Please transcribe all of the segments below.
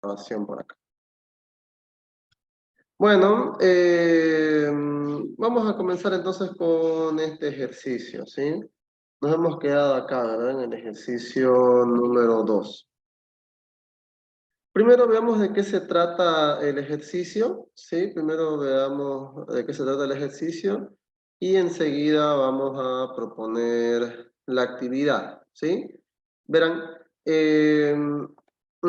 grabación por acá. Bueno, vamos a comenzar entonces con este ejercicio, ¿sí? Nos hemos quedado acá, ¿verdad? En el ejercicio número 2. Primero veamos de qué se trata el ejercicio, ¿sí? Primero veamos de qué se trata el ejercicio y enseguida vamos a proponer la actividad, ¿sí? Verán, en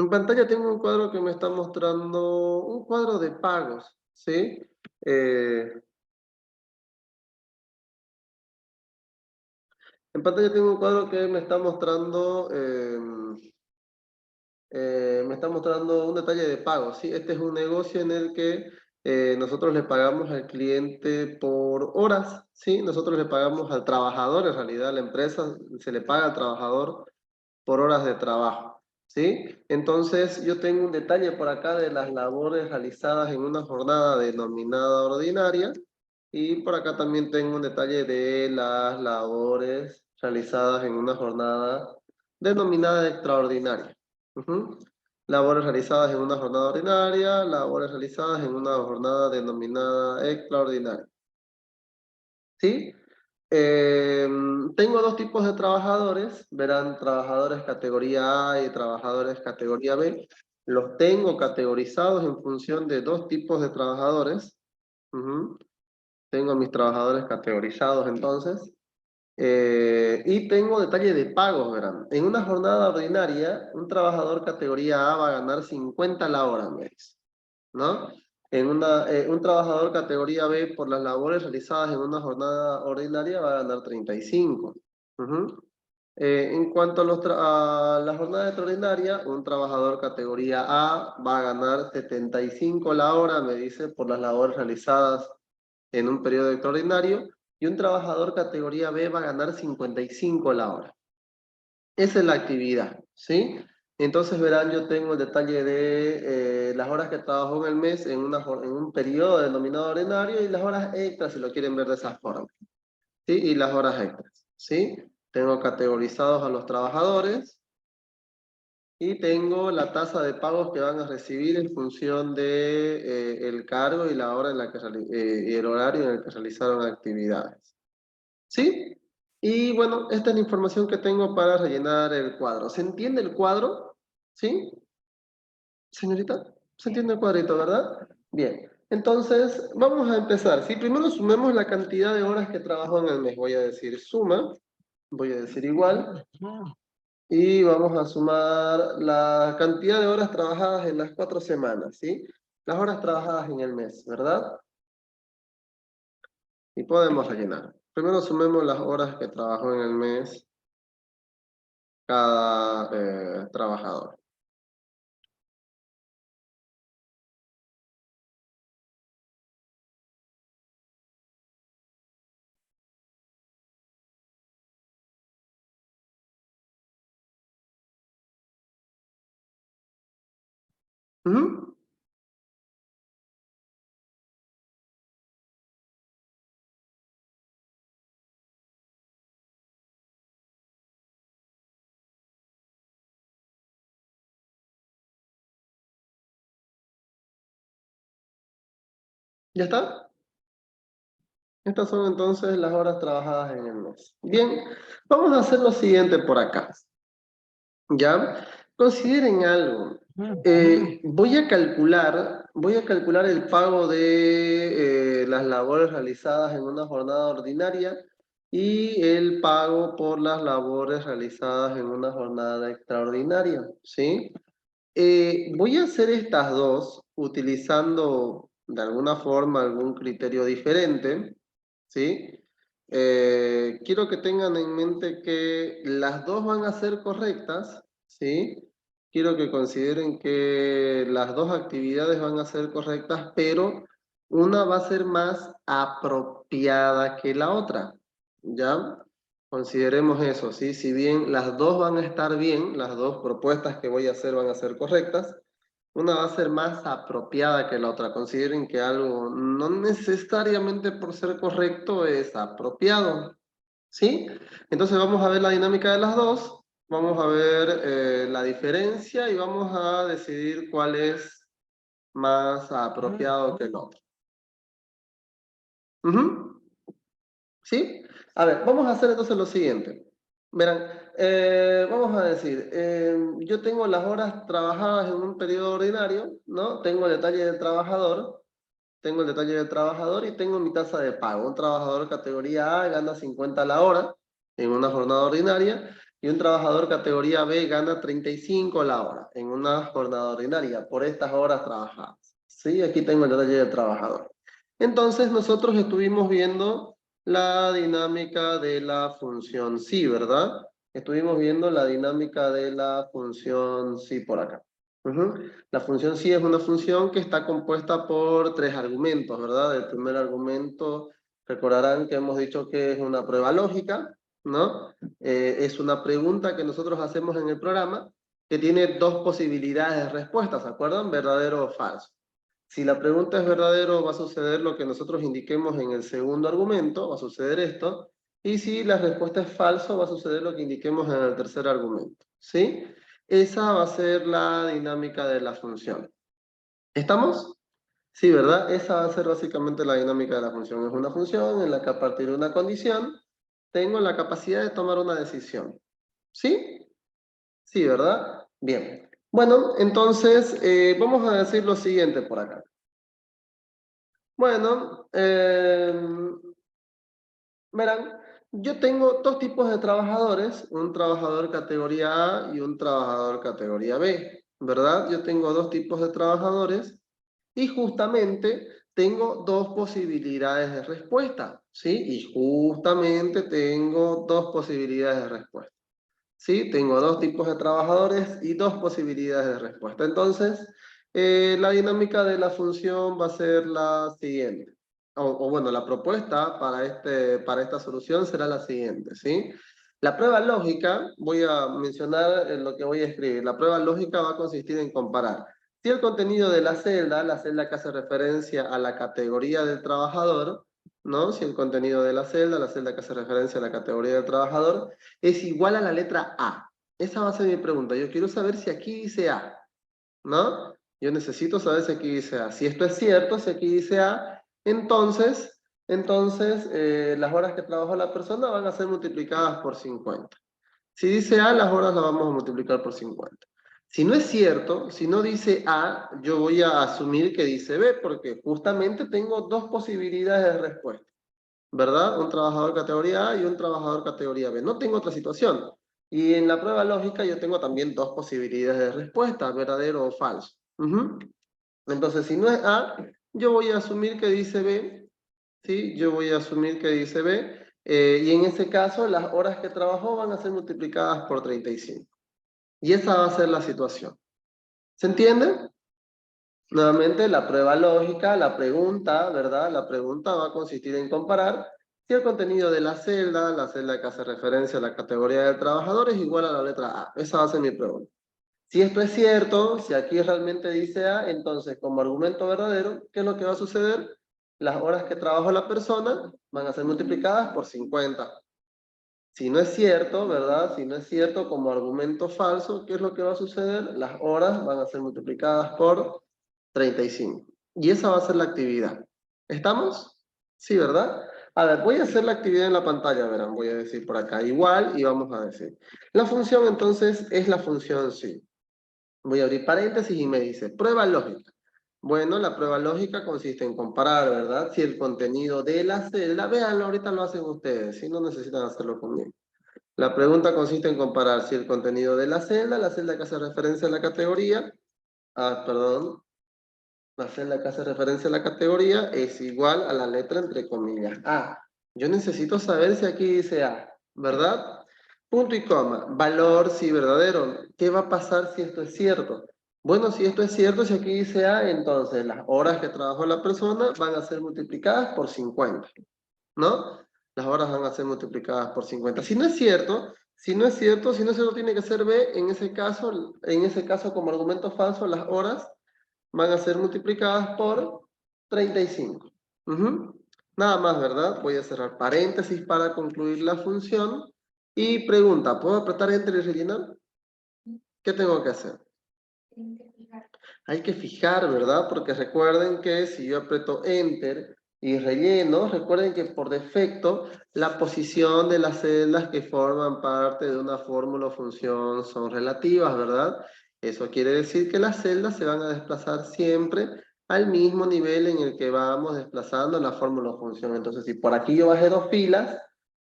pantalla tengo un cuadro que me está mostrando un cuadro de pagos, ¿sí? Eh, en pantalla tengo un cuadro que me está mostrando un detalle de pago, ¿sí? Este es un negocio en el que nosotros le pagamos al cliente por horas, ¿sí? Nosotros le pagamos al trabajador, en realidad a la empresa se le paga al trabajador por horas de trabajo, ¿sí? Entonces yo tengo un detalle por acá de las labores realizadas en una jornada denominada ordinaria y por acá también tengo un detalle de las labores realizadas en una jornada denominada extraordinaria. Ujú. Labores realizadas en una jornada ordinaria, labores realizadas en una jornada denominada extraordinaria. ¿Sí? Tengo dos tipos de trabajadores, verán trabajadores categoría A y trabajadores categoría B. Los tengo categorizados en función de dos tipos de trabajadores. Ujú. Tengo a mis trabajadores categorizados entonces. Y tengo detalle de pagos, verán. En una jornada ordinaria, un trabajador categoría A va a ganar 50 la hora, me dice, ¿no? Un trabajador categoría B por las labores realizadas en una jornada ordinaria va a ganar 35. Ujú. En cuanto a, a la jornada extraordinaria, un trabajador categoría A va a ganar 75 la hora, me dice, por las labores realizadas en un periodo extraordinario, y un trabajador categoría B va a ganar 55 la hora. Esa es la actividad, ¿sí? Entonces verán, yo tengo el detalle de las horas que trabajó en el mes en un periodo denominado ordinario y las horas extras, si lo quieren ver de esa forma, ¿sí? Y las horas extras, ¿sí? Tengo categorizados a los trabajadores y tengo la tasa de pagos que van a recibir en función de el cargo y la hora en la que y el horario en el que realizaron actividades. ¿Sí? Y bueno, esta es la información que tengo para rellenar el cuadro. ¿Se entiende el cuadro? ¿Sí? Señorita, ¿se entiende el cuadrito, verdad? Bien. Entonces, vamos a empezar. ¿Sí? Primero sumemos la cantidad de horas que trabajó en el mes. Voy a decir suma, voy a decir igual, y vamos a sumar la cantidad de horas trabajadas en las 4 semanas, ¿sí? Las horas trabajadas en el mes, ¿verdad? Y podemos rellenar. Primero sumemos las horas que trabajó en el mes cada trabajador. Ujú. ¿Ya está? Estas son entonces las horas trabajadas en el mes. Bien, vamos a hacer lo siguiente por acá. ¿Ya? Consideren algo. Voy a calcular el pago de las labores realizadas en una jornada ordinaria y el pago por las labores realizadas en una jornada extraordinaria, ¿sí? Voy a hacer estas dos utilizando de alguna forma algún criterio diferente, ¿sí? Quiero que tengan en mente que las dos van a ser correctas, ¿sí? Quiero que consideren que las dos actividades van a ser correctas, pero una va a ser más apropiada que la otra, ¿ya? Consideremos eso, ¿sí? Si bien las dos van a estar bien, las dos propuestas que voy a hacer van a ser correctas, una va a ser más apropiada que la otra. Consideren que algo no necesariamente por ser correcto es apropiado, ¿sí? Entonces vamos a ver la dinámica de las dos Vamos a ver la diferencia y vamos a decidir cuál es más apropiado que el otro. Ujú. ¿Sí? A ver, vamos a hacer entonces lo siguiente. Verán, vamos a decir, yo tengo las horas trabajadas en un periodo ordinario, ¿no? Tengo el detalle del trabajador, y tengo mi tasa de pago. Un trabajador categoría A gana 50 la hora en una jornada ordinaria y un trabajador categoría B gana 35 la hora en una jornada ordinaria por estas horas trabajadas. ¿Sí? Aquí tengo el detalle del trabajador. Entonces nosotros estuvimos viendo la dinámica de la función sí, ¿verdad? Estuvimos viendo la dinámica de la función sí por acá. Ujú. La función sí es una función que está compuesta por tres argumentos, ¿verdad? El primer argumento, recordarán que hemos dicho que es una prueba lógica, ¿no? Es una pregunta que nosotros hacemos en el programa que tiene dos posibilidades de respuesta, ¿se acuerdan? Verdadero o falso. Si la pregunta es verdadero, va a suceder lo que nosotros indiquemos en el segundo argumento, va a suceder esto, y si la respuesta es falso, va a suceder lo que indiquemos en el tercer argumento, ¿sí? Esa va a ser la dinámica de la función. ¿Estamos? Sí, ¿verdad? Esa va a ser básicamente la dinámica de la función. Es una función en la que a partir de una condición tengo la capacidad de tomar una decisión. ¿Sí? Sí, ¿verdad? Bien. Bueno, entonces vamos a decir lo siguiente por acá. Bueno, verán, yo tengo dos tipos de trabajadores, un trabajador categoría A y un trabajador categoría B, ¿verdad? Yo tengo dos tipos de trabajadores y justamente tengo dos posibilidades de respuesta, ¿sí? Y justamente tengo dos posibilidades de respuesta, ¿sí? Tengo dos tipos de trabajadores y dos posibilidades de respuesta. Entonces, la dinámica de la función va a ser la siguiente. O bueno, la propuesta para esta solución será la siguiente, ¿sí? La prueba lógica, voy a mencionar lo que voy a escribir. La prueba lógica va a consistir en comparar si el contenido de la celda que hace referencia a la categoría del trabajador, ¿no? Si el contenido de la celda que hace referencia a la categoría del trabajador, es igual a la letra A. Esa va a ser mi pregunta. Yo quiero saber si aquí dice A, ¿no? Yo necesito saber si aquí dice A. Si esto es cierto, si aquí dice A, entonces las horas que trabajó la persona van a ser multiplicadas por 50. Si dice A, las horas las vamos a multiplicar por 50. Si no es cierto, si no dice A, yo voy a asumir que dice B, porque justamente tengo dos posibilidades de respuesta, ¿verdad? Un trabajador categoría A y un trabajador categoría B. No tengo otra situación. Y en la prueba lógica yo tengo también dos posibilidades de respuesta, verdadero o falso. Ujú. Entonces, si no es A, yo voy a asumir que dice B, ¿sí? Yo voy a asumir que dice B, y en ese caso las horas que trabajó van a ser multiplicadas por 35. Y esa va a ser la situación. ¿Se entiende? Nuevamente, la prueba lógica, la pregunta, ¿verdad? La pregunta va a consistir en comparar si el contenido de la celda que hace referencia a la categoría del trabajador es igual a la letra A. Esa va a ser mi pregunta. Si esto es cierto, si aquí realmente dice A, entonces como argumento verdadero, ¿qué es lo que va a suceder? Las horas que trabajó la persona van a ser multiplicadas por 50. Si no es cierto, ¿verdad? Si no es cierto, como argumento falso, ¿qué es lo que va a suceder? Las horas van a ser multiplicadas por 35. Y esa va a ser la actividad. ¿Estamos? Sí, ¿verdad? A ver, voy a hacer la actividad en la pantalla, verán, voy a decir por acá igual y vamos a decir. La función entonces es la función sí. Voy a abrir paréntesis y me dice, prueba lógica. Bueno, la prueba lógica consiste en comparar, ¿verdad? Si el contenido de la celda, véanlo, ahorita lo hacen ustedes, si no necesitan hacerlo conmigo. La pregunta consiste en comparar si el contenido de la celda que hace referencia a la categoría, perdón, la celda que hace referencia a la categoría es igual a la letra entre comillas A. Yo necesito saber si aquí dice A, ¿verdad? Punto y coma. Valor sí verdadero. ¿Qué va a pasar si esto es cierto? Bueno, si esto es cierto, si aquí dice A, entonces las horas que trabajó la persona van a ser multiplicadas por 50, ¿no? Las horas van a ser multiplicadas por 50. Si no es cierto, tiene que ser B, en ese caso como argumento falso, las horas van a ser multiplicadas por 35. Ujú. Nada más, ¿verdad? Voy a cerrar paréntesis para concluir la función Y pregunta, ¿puedo apretar Enter y rellenar? ¿Qué tengo que hacer? Hay que fijar, ¿verdad? Porque recuerden que si yo aprieto Enter y relleno, recuerden que por defecto la posición de las celdas que forman parte de una fórmula o función son relativas, ¿verdad? Eso quiere decir que las celdas se van a desplazar siempre al mismo nivel en el que vamos desplazando la fórmula o función. Entonces, si por aquí yo bajé 2 filas,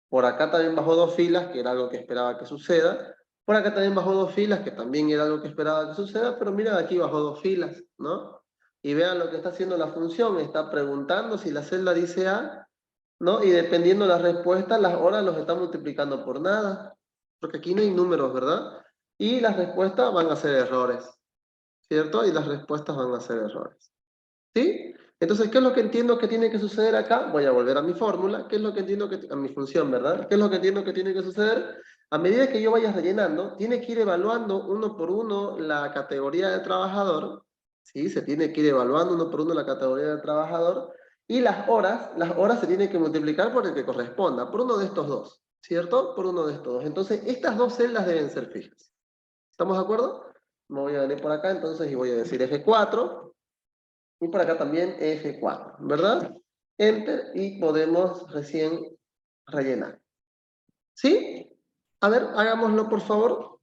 por acá también bajó 2 filas, que era algo que esperaba que suceda. Por acá también bajó 2 filas, que también era algo que esperaba que suceda, pero mira, aquí bajó 2 filas, ¿no? Y vean lo que está haciendo la función, está preguntando si la celda dice A, ¿no? Y dependiendo de la respuesta, las horas los está multiplicando por nada, porque aquí no hay números, ¿verdad? Y las respuestas van a ser errores, ¿cierto? Y las respuestas van a ser errores. ¿Sí? Entonces, ¿qué es lo que entiendo que tiene que suceder acá? Voy a volver a mi fórmula. ¿Qué es lo que entiendo que... a mi función, ¿verdad? ¿Qué es lo que entiendo que tiene que suceder? A medida que yo vaya rellenando, tiene que ir evaluando uno por uno la categoría de trabajador. ¿Sí? Se tiene que ir evaluando uno por uno la categoría de trabajador. Y las horas se tienen que multiplicar por el que corresponda, por uno de estos dos. ¿Cierto? Por uno de estos dos. Entonces, estas dos celdas deben ser fijas. ¿Estamos de acuerdo? Me voy a venir por acá entonces y voy a decir F4. Y por acá también F4, ¿verdad? Enter y podemos recién rellenar. ¿Sí? A ver, hagámoslo por favor.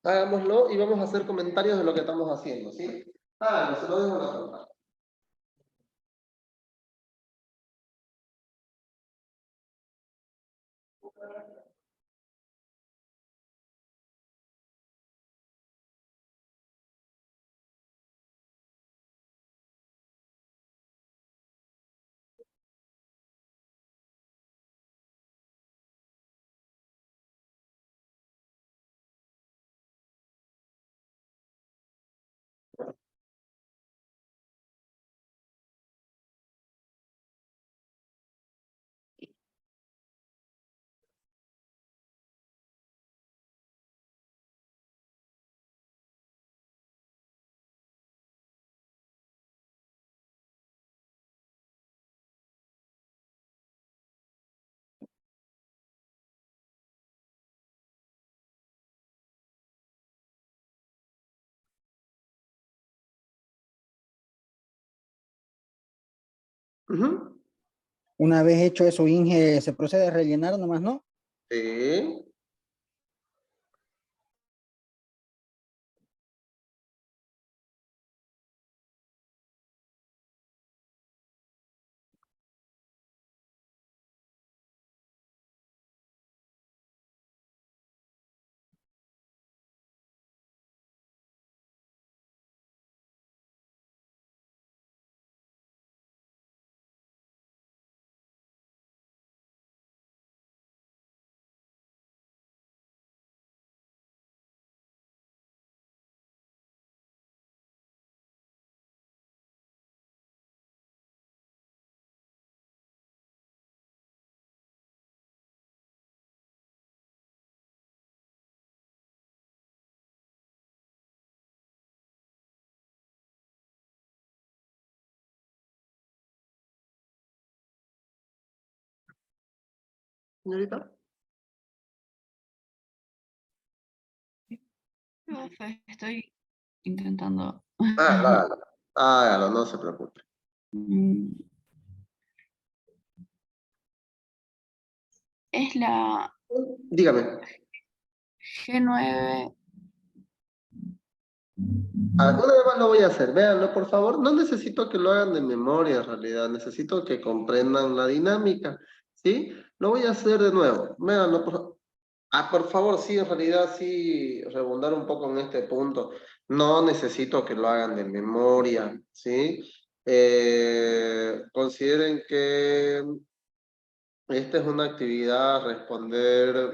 Hagámoslo y vamos a hacer comentarios de lo que estamos haciendo, ¿sí? Ah, no se lo dejo en la pantalla. Ujú. Una vez hecho eso, Inge, se procede a rellenar nomás, ¿no? Sí. Señorita. Profe, estoy intentando. Hágalo. Hágalo, no se preocupe. Mm, Es la Dígame. G9. Una vez más lo voy a hacer, véanlo por favor. No necesito que lo hagan de memoria en realidad, necesito que comprendan la dinámica, ¿sí? Lo voy a hacer de nuevo, véanlo por favor. Ah, por favor, sí, en realidad sí, rebundar un poco en este punto. No necesito que lo hagan de memoria, ¿sí? Consideren que esta es una actividad a responder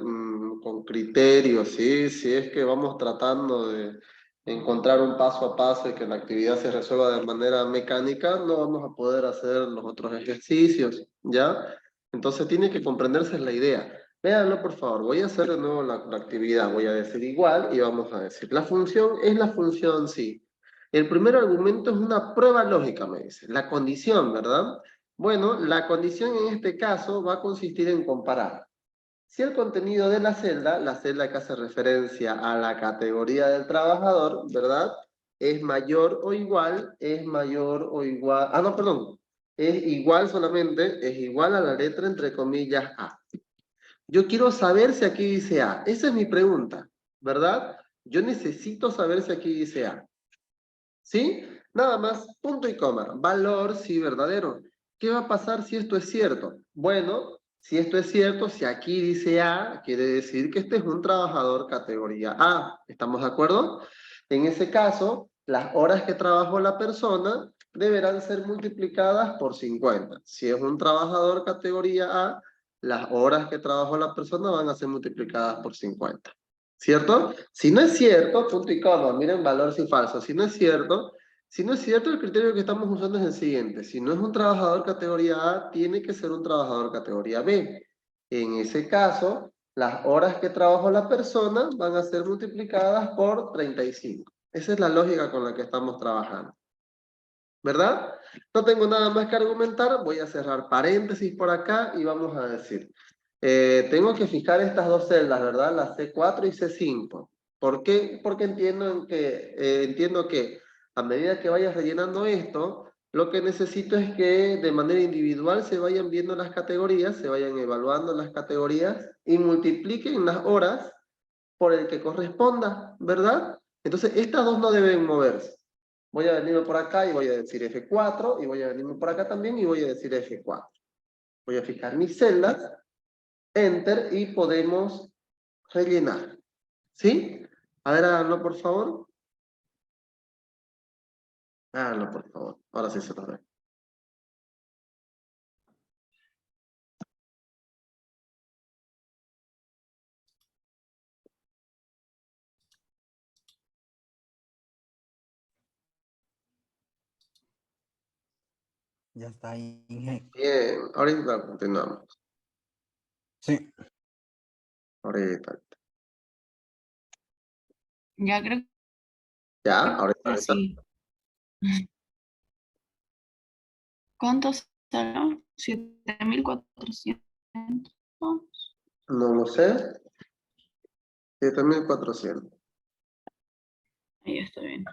con criterio, ¿sí? Si es que vamos tratando de encontrar un paso a paso y que la actividad se resuelva de manera mecánica, no vamos a poder hacer los otros ejercicios, ¿ya? Entonces tiene que comprenderse la idea. Véanlo, por favor. Voy a hacer de nuevo la actividad. Voy a decir igual y vamos a decir. La función es la función sí. El primer argumento es una prueba lógica, me dice. La condición, ¿verdad? Bueno, la condición en este caso va a consistir en comparar. Si el contenido de la celda que hace referencia a la categoría del trabajador, ¿verdad? Es mayor o igual, es mayor o igual, no, perdón, es igual solamente, es igual a la letra entre comillas A. Yo quiero saber si aquí dice A. Esa es mi pregunta, ¿verdad? Yo necesito saber si aquí dice A. ¿Sí? Nada más, punto y coma. Valor, sí, verdadero. ¿Qué va a pasar si esto es cierto? Bueno, si esto es cierto, si aquí dice A, quiere decir que este es un trabajador categoría A. ¿Estamos de acuerdo? En ese caso, las horas que trabajó la persona deberán ser multiplicadas por 50. Si es un trabajador categoría A, las horas que trabajó la persona van a ser multiplicadas por 50. ¿Cierto? Si no es cierto, punto y coma, miren valor si falso. Si no es cierto, el criterio que estamos usando es el siguiente. Si no es un trabajador categoría A, tiene que ser un trabajador categoría B. En ese caso, las horas que trabajó la persona van a ser multiplicadas por 35. Esa es la lógica con la que estamos trabajando. ¿Verdad? No tengo nada más que argumentar, voy a cerrar paréntesis por acá y vamos a decir, tengo que fijar estas dos celdas, ¿verdad? La C4 y C5. ¿Por qué? Porque entiendo que a medida que vayas rellenando esto, lo que necesito es que de manera individual se vayan viendo las categorías, se vayan evaluando las categorías y multipliquen las horas por el que corresponda, ¿verdad? Entonces, estas dos no deben moverse. Voy a venirme por acá y voy a decir F4, y voy a venirme por acá también y voy a decir F4. Voy a fijar mis celdas, Enter, y podemos rellenar. ¿Sí? A ver, háganlo por favor. Háganlo por favor. Ahora sí se lo ve. Ya está ahí, Inge. Bien, ahorita continuamos. Sí. Ahorita. Ya creo Ya, ahorita. que sí. ¿Cuántos serán? 7.400. No lo sé. 7.400. Ahí está bien.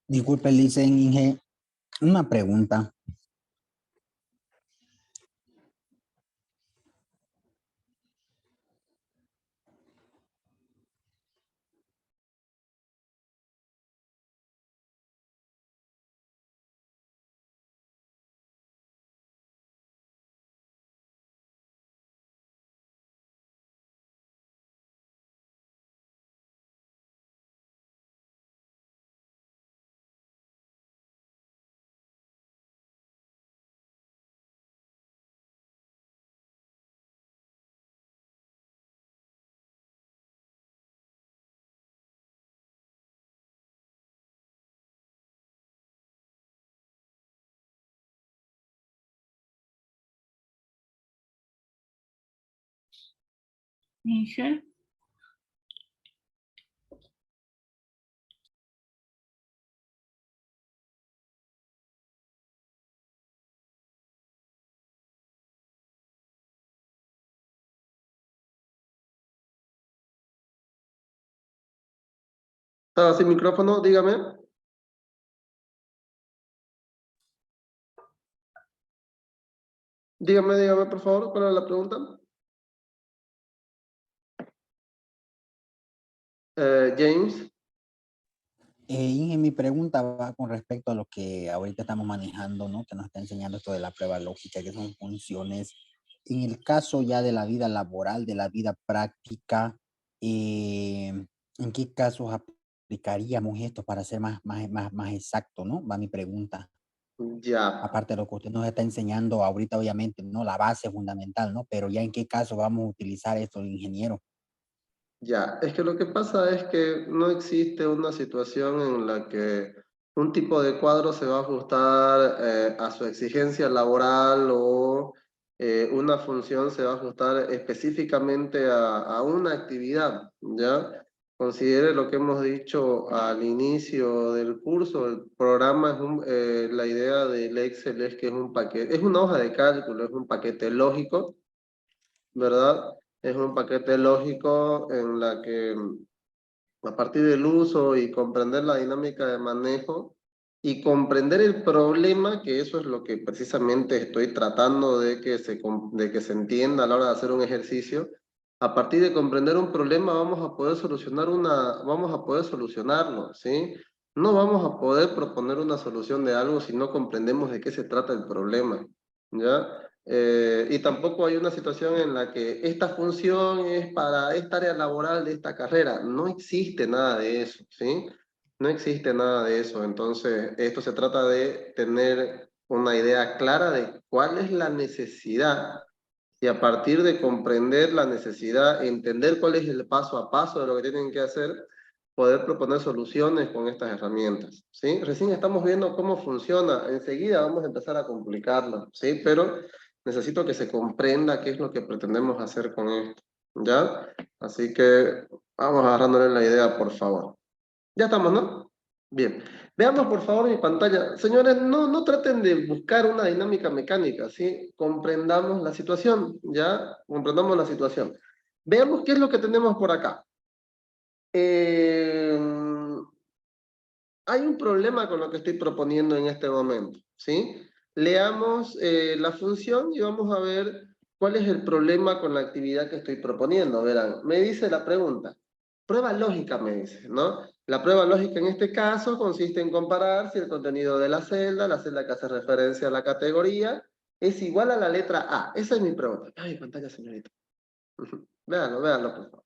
Disculpe, Licen, Inge, una pregunta. Inge. ¿Estaba sin micrófono? Dígame. Dígame, por favor, ¿cuál es la pregunta? James. Inge, mi pregunta va con respecto a lo que ahorita estamos manejando, ¿no? Que nos está enseñando esto de la prueba lógica, que son funciones En el caso ya de la vida laboral, de la vida práctica, ¿en qué casos aplicaríamos esto para ser más exacto, no? Va mi pregunta. Ya. Aparte de lo que usted nos está enseñando ahorita, obviamente, ¿no? La base fundamental, ¿no? Pero ya en qué caso vamos a utilizar esto, ingeniero. Ya, es que lo que pasa es que no existe una situación en la que un tipo de cuadro se va a ajustar a su exigencia laboral o una función se va a ajustar específicamente a una actividad, ¿ya? Considere lo que hemos dicho al inicio del curso, el programa es la idea del Excel es que es un paquete, es una hoja de cálculo, es un paquete lógico, ¿verdad? Es un paquete lógico en la que a partir del uso y comprender la dinámica de manejo y comprender el problema, que eso es lo que precisamente estoy tratando de que se entienda a la hora de hacer un ejercicio. A partir de comprender un problema vamos a poder vamos a poder solucionarlo, ¿sí? No vamos a poder proponer una solución de algo si no comprendemos de qué se trata el problema, ¿ya? Y tampoco hay una situación en la que esta función es para esta área laboral de esta carrera. No existe nada de eso, ¿sí? No existe nada de eso. Entonces, esto se trata de tener una idea clara de cuál es la necesidad y a partir de comprender la necesidad, entender cuál es el paso a paso de lo que tienen que hacer, poder proponer soluciones con estas herramientas, ¿sí? Recién estamos viendo cómo funciona, enseguida vamos a empezar a complicarlo, ¿sí? Pero necesito que se comprenda qué es lo que pretendemos hacer con esto, ¿ya? Así que vamos agarrándole la idea, por favor. Ya estamos, ¿no? Bien. Veamos, por favor, mi pantalla. Señores, no traten de buscar una dinámica mecánica, ¿sí? Comprendamos la situación, ¿ya? Comprendamos la situación. Veamos qué es lo que tenemos por acá. Hay un problema con lo que estoy proponiendo en este momento, ¿sí? Leamos la función y vamos a ver cuál es el problema con la actividad que estoy proponiendo. Verán, me dice la pregunta. Prueba lógica, me dice, ¿no? La prueba lógica en este caso consiste en comparar si el contenido de la celda que hace referencia a la categoría, es igual a la letra A. Esa es mi pregunta. Ay, pantalla, señorita. Véanlo, por favor.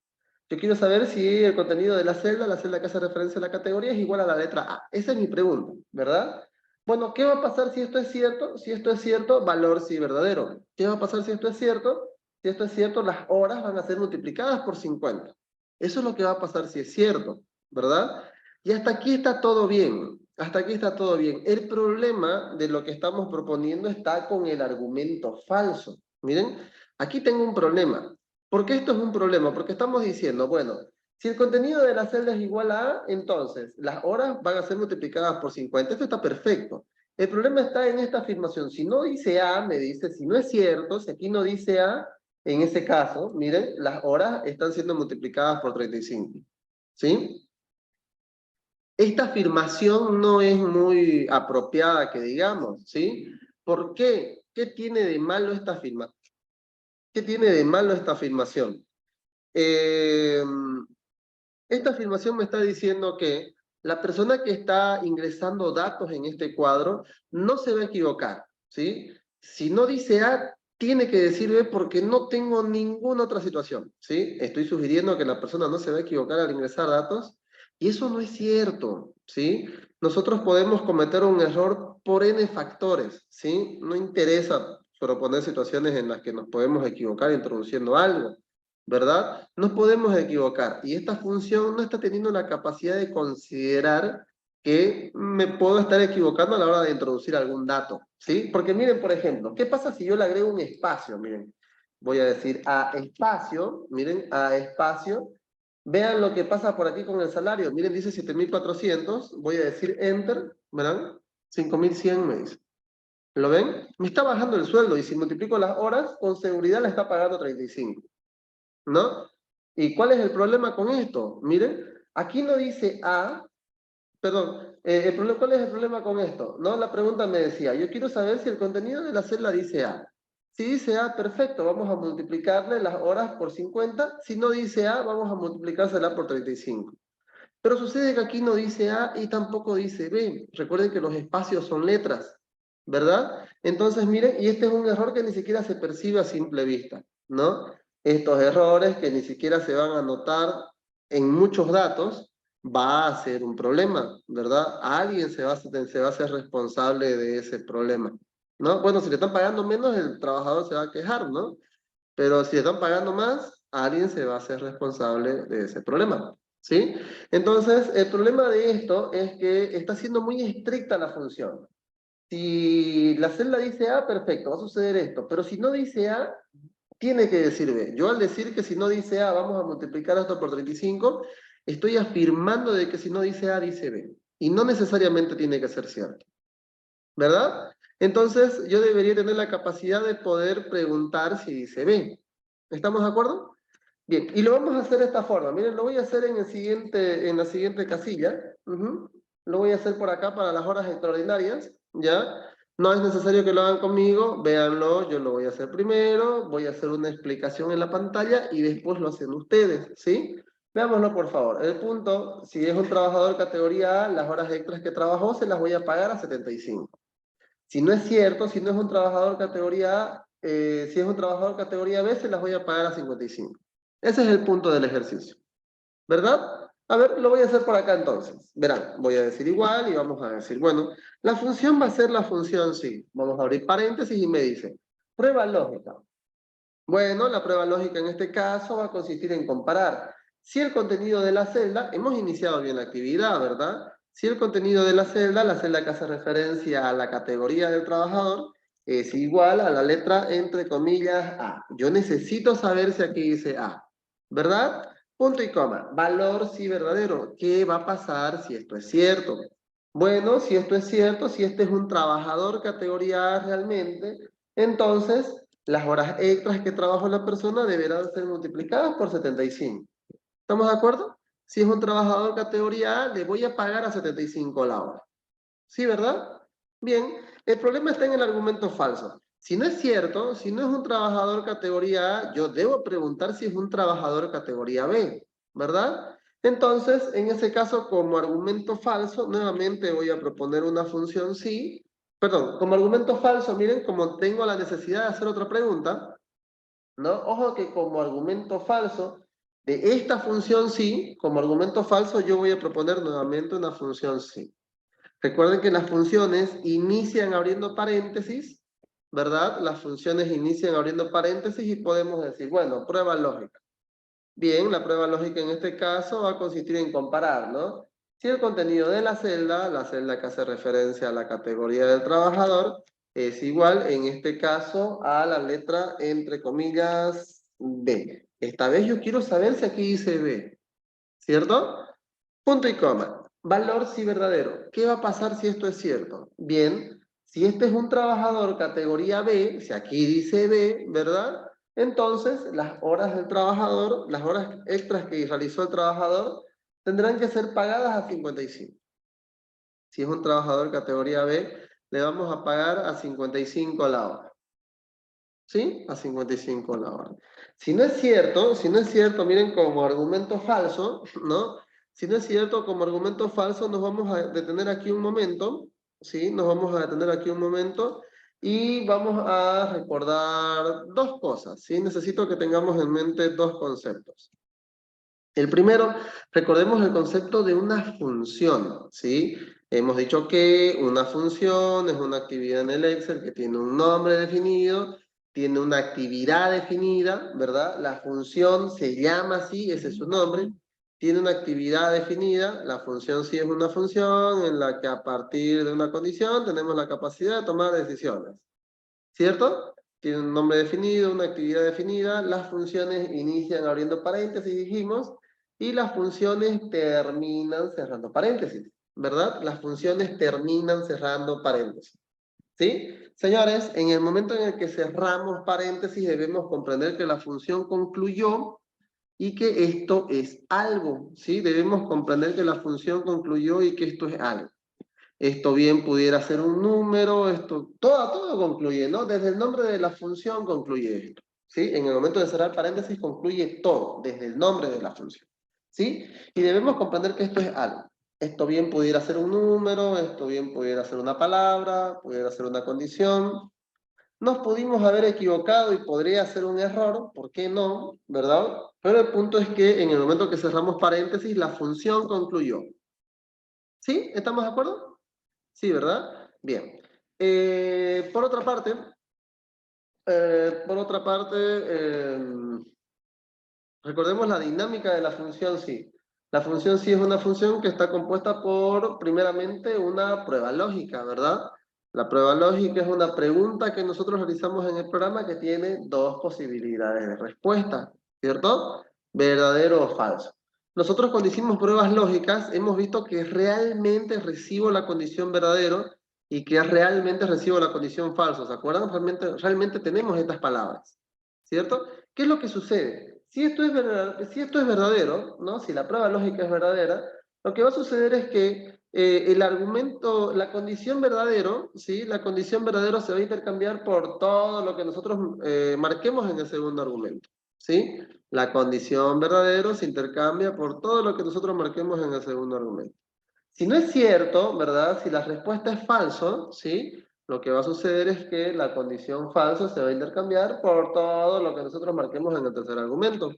Yo quiero saber si el contenido de la celda que hace referencia a la categoría es igual a la letra A. Esa es mi pregunta, ¿verdad? Bueno, ¿qué va a pasar si esto es cierto? Si esto es cierto, valor sí verdadero. ¿Qué va a pasar si esto es cierto? Si esto es cierto, las horas van a ser multiplicadas por 50. Eso es lo que va a pasar si es cierto, ¿verdad? Y hasta aquí está todo bien. Hasta aquí está todo bien. El problema de lo que estamos proponiendo está con el argumento falso. Miren, aquí tengo un problema. ¿Por qué esto es un problema? Porque estamos diciendo, bueno, si el contenido de la celda es igual a A, entonces las horas van a ser multiplicadas por 50. Esto está perfecto. El problema está en esta afirmación. Si no dice A, me dice, si no es cierto, si aquí no dice A, en ese caso, miren, las horas están siendo multiplicadas por 35. ¿Sí? Esta afirmación no es muy apropiada que digamos, ¿sí? ¿Por qué? ¿Qué tiene de malo esta afirmación? ¿Qué tiene de malo esta afirmación? Esta afirmación me está diciendo que la persona que está ingresando datos en este cuadro no se va a equivocar, ¿sí? Si no dice A, tiene que decir B porque no tengo ninguna otra situación, ¿sí? Estoy sugiriendo que la persona no se va a equivocar al ingresar datos y eso no es cierto, ¿sí? Nosotros podemos cometer un error por N factores, ¿sí? No interesa proponer situaciones en las que nos podemos equivocar introduciendo algo. ¿Verdad? Nos podemos equivocar y esta función no está teniendo la capacidad de considerar que me puedo estar equivocando a la hora de introducir algún dato, ¿sí? Porque miren, por ejemplo, ¿qué pasa si yo le agrego un espacio? Miren, voy a decir a espacio, miren, a espacio, vean lo que pasa por aquí con el salario, miren, dice 7.400, voy a decir enter, ¿verán? 5.100 me dice. ¿Lo ven? Me está bajando el sueldo y si multiplico las horas, con seguridad le está pagando 35. ¿No? ¿Y cuál es el problema con esto? Miren, aquí no dice A, perdón, ¿cuál es el problema con esto? ¿No? La pregunta me decía, yo quiero saber si el contenido de la celda dice A. Si dice A, perfecto, vamos a multiplicarle las horas por 50. Si no dice A, vamos a multiplicársela por 35. Pero sucede que aquí no dice A y tampoco dice B. Recuerden que los espacios son letras. ¿verdad? Entonces, miren, y este es un error que ni siquiera se percibe a simple vista, ¿no? Estos errores que ni siquiera se van a notar en muchos datos, va a ser un problema, ¿verdad? Alguien se va a hacer responsable de ese problema, ¿no? Bueno, si le están pagando menos, el trabajador se va a quejar, ¿no? Pero si le están pagando más, alguien se va a hacer responsable de ese problema, ¿sí? Entonces, el problema de esto es que está siendo muy estricta la función. Si la celda dice A, perfecto, va a suceder esto. Pero si no dice A, tiene que decir B. Yo al decir que si no dice A, vamos a multiplicar esto por 35, estoy afirmando de que si no dice A, dice B. Y no necesariamente tiene que ser cierto. ¿Verdad? Entonces, yo debería tener la capacidad de poder preguntar si dice B. ¿Estamos de acuerdo? Bien, y lo vamos a hacer de esta forma. Miren, lo voy a hacer en la siguiente casilla. Lo voy a hacer por acá para las horas extraordinarias, ¿ya? No es necesario que lo hagan conmigo, véanlo, yo lo voy a hacer primero, voy a hacer una explicación en la pantalla y después lo hacen ustedes, ¿sí? Veámoslo por favor. El punto, si es un trabajador categoría A, las horas extras que trabajó se las voy a pagar a 75. Si no es cierto, si no es un trabajador categoría A, si es un trabajador categoría B, se las voy a pagar a 55. Ese es el punto del ejercicio. ¿Verdad? A ver, lo voy a hacer por acá entonces. Verán, voy a decir igual y vamos a decir, bueno, la función va a ser la función sí. Vamos a abrir paréntesis y me dice, prueba lógica. Bueno, la prueba lógica en este caso va a consistir en comparar si el contenido de la celda, hemos iniciado bien la actividad, ¿verdad? Si el contenido de la celda que hace referencia a la categoría del trabajador, es igual a la letra entre comillas A. Yo necesito saber si aquí dice A, ¿verdad? Punto y coma. Valor sí verdadero. ¿Qué va a pasar si esto es cierto? Bueno, si esto es cierto, si este es un trabajador categoría A realmente, entonces las horas extras que trabajó la persona deberán ser multiplicadas por 75. ¿Estamos de acuerdo? Si es un trabajador categoría A, le voy a pagar a 75 la hora. ¿Sí, verdad? Bien, el problema está en el argumento falso. Si no es cierto, si no es un trabajador categoría A, yo debo preguntar si es un trabajador categoría B, ¿verdad? Entonces, en ese caso, como argumento falso, nuevamente voy a proponer una función sí. Perdón, como argumento falso, miren, como tengo la necesidad de hacer otra pregunta, ¿no? Ojo que como argumento falso de esta función sí, como argumento falso yo voy a proponer nuevamente una función sí. Recuerden que las funciones inician abriendo paréntesis, ¿verdad? Las funciones inician abriendo paréntesis y podemos decir, bueno, prueba lógica. Bien, la prueba lógica en este caso va a consistir en comparar, ¿no? Si el contenido de la celda que hace referencia a la categoría del trabajador, es igual, en este caso, a la letra, entre comillas, B. Esta vez yo quiero saber si aquí dice B, ¿cierto? Punto y coma. Valor sí verdadero. ¿Qué va a pasar si esto es cierto? Bien, si este es un trabajador categoría B, si aquí dice B, ¿verdad? Entonces, las horas del trabajador, las horas extras que realizó el trabajador, tendrán que ser pagadas a 55. Si es un trabajador categoría B, le vamos a pagar a 55 la hora. ¿Sí? A 55 la hora. Si no es cierto, miren, como argumento falso, ¿no? Si no es cierto, como argumento falso, nos vamos a detener aquí un momento, ¿sí? Nos vamos a detener aquí un momento y vamos a recordar dos cosas, ¿sí? Necesito que tengamos en mente dos conceptos. El primero, recordemos el concepto de una función, ¿sí? Hemos dicho que una función es una actividad en el Excel que tiene un nombre definido, tiene una actividad definida, ¿verdad? La función se llama así, ese es su nombre, tiene una actividad definida, la función sí es una función en la que a partir de una condición tenemos la capacidad de tomar decisiones, ¿cierto? Tiene un nombre definido, una actividad definida, las funciones inician abriendo paréntesis, dijimos, y las funciones terminan cerrando paréntesis, ¿verdad? Las funciones terminan cerrando paréntesis, ¿sí? Señores, en el momento en el que cerramos paréntesis debemos comprender que la función concluyó y que esto es algo, ¿sí? Debemos comprender que la función concluyó y que esto es algo. Esto bien pudiera ser un número, esto, todo concluye, ¿no? Desde el nombre de la función concluye esto, ¿sí? En el momento de cerrar paréntesis concluye todo, desde el nombre de la función, ¿sí? Y debemos comprender que esto es algo. Esto bien pudiera ser un número, esto bien pudiera ser una palabra, pudiera ser una condición. Nos pudimos haber equivocado y podría ser un error, ¿por qué no? ¿Verdad? Pero el punto es que en el momento que cerramos paréntesis, la función concluyó. ¿Sí? ¿Estamos de acuerdo? Sí, ¿verdad? Bien. Por otra parte, recordemos la dinámica de la función sí. La función sí es una función que está compuesta por, primeramente, una prueba lógica, ¿verdad? La prueba lógica es una pregunta que nosotros realizamos en el programa que tiene dos posibilidades de respuesta, ¿cierto? Verdadero o falso. Nosotros cuando hicimos pruebas lógicas hemos visto que realmente recibo la condición verdadero y que realmente recibo la condición falso. ¿Se acuerdan? Realmente tenemos estas palabras, ¿cierto? ¿Qué es lo que sucede? Si esto es verdadero, ¿no? Si la prueba lógica es verdadera, lo que va a suceder es que el argumento, la condición verdadero, ¿sí? La condición verdadero se va a intercambiar por todo lo que nosotros marquemos en el segundo argumento, ¿sí? La condición verdadero se intercambia por todo lo que nosotros marquemos en el segundo argumento. Si no es cierto, ¿verdad? Si la respuesta es falso, ¿sí? Lo que va a suceder es que la condición falso se va a intercambiar por todo lo que nosotros marquemos en el tercer argumento.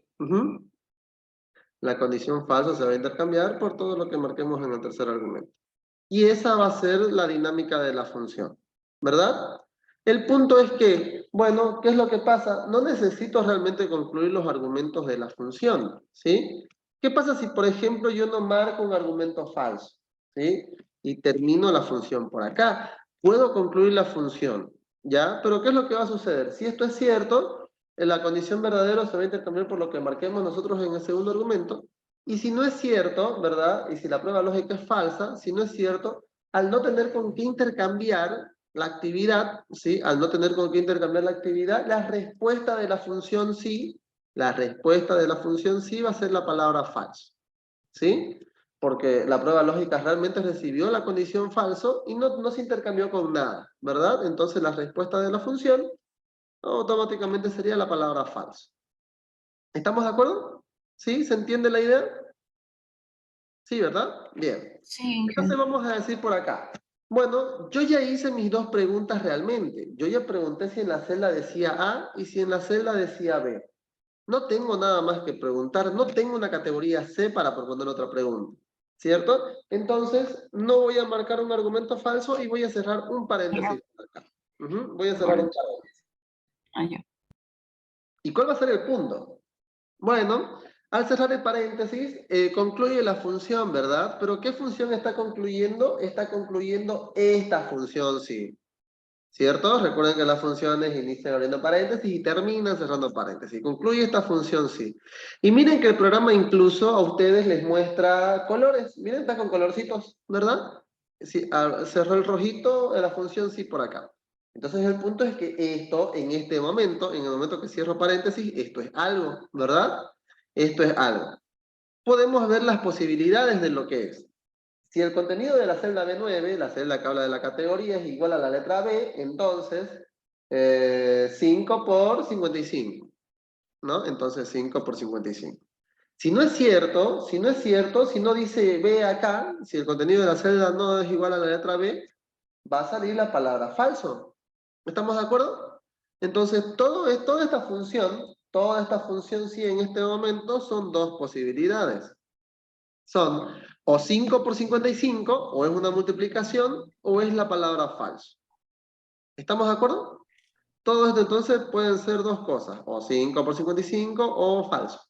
La condición falso se va a intercambiar por todo lo que marquemos en el tercer argumento. Y esa va a ser la dinámica de la función, ¿verdad? El punto es que, bueno, ¿qué es lo que pasa? No necesito realmente concluir los argumentos de la función, ¿sí? ¿Qué pasa si, por ejemplo, yo no marco un argumento falso, ¿sí? Y termino la función por acá. Puedo concluir la función, ¿ya? Pero ¿qué es lo que va a suceder? Si esto es cierto, la condición verdadero se va a intercambiar por lo que marquemos nosotros en el segundo argumento. Y si no es cierto, ¿verdad? Y si la prueba lógica es falsa, si no es cierto, al no tener con qué intercambiar la actividad, ¿sí? Al no tener con qué intercambiar la actividad, la respuesta de la función sí, la respuesta de la función sí va a ser la palabra falso, ¿sí? Porque la prueba lógica realmente recibió la condición falso y no se intercambió con nada, ¿verdad? Entonces la respuesta de la función automáticamente sería la palabra falso. ¿Estamos de acuerdo? ¿Sí? ¿Se entiende la idea? Sí, ¿verdad? Bien. Sí, Entonces vamos a decir por acá. Bueno, yo ya hice mis dos preguntas realmente. Yo ya pregunté si en la celda decía A y si en la celda decía B. No tengo nada más que preguntar. No tengo una categoría C para proponer otra pregunta. ¿Cierto? Entonces, no voy a marcar un argumento falso y voy a cerrar un paréntesis por acá. Voy a cerrar un paréntesis. ya. ¿Y cuál va a ser el punto? Bueno, al cerrar el paréntesis, concluye la función, ¿verdad? Pero ¿qué función está concluyendo? Está concluyendo esta función, sí. ¿Cierto? Recuerden que las funciones inician abriendo paréntesis y terminan cerrando paréntesis. Concluye esta función, sí. Y miren que el programa incluso a ustedes les muestra colores. Miren, está con colorcitos, ¿verdad? Sí, cerró el rojito, la función sí por acá. Entonces el punto es que esto, en este momento, en el momento que cierro paréntesis, esto es algo, ¿verdad? Esto es algo. Podemos ver las posibilidades de lo que es. Si el contenido de la celda B9, la celda que habla de la categoría, es igual a la letra B, entonces 5 por 55, ¿no? Entonces 5 por 55. Si no es cierto, si no dice B acá, si el contenido de la celda no es igual a la letra B, va a salir la palabra falso. ¿Estamos de acuerdo? Entonces, toda esta función sí en este momento son dos posibilidades. Son o 5 por 55, o es una multiplicación, o es la palabra falso. ¿Estamos de acuerdo? Todo esto entonces pueden ser dos cosas, o 5 por 55 o falso.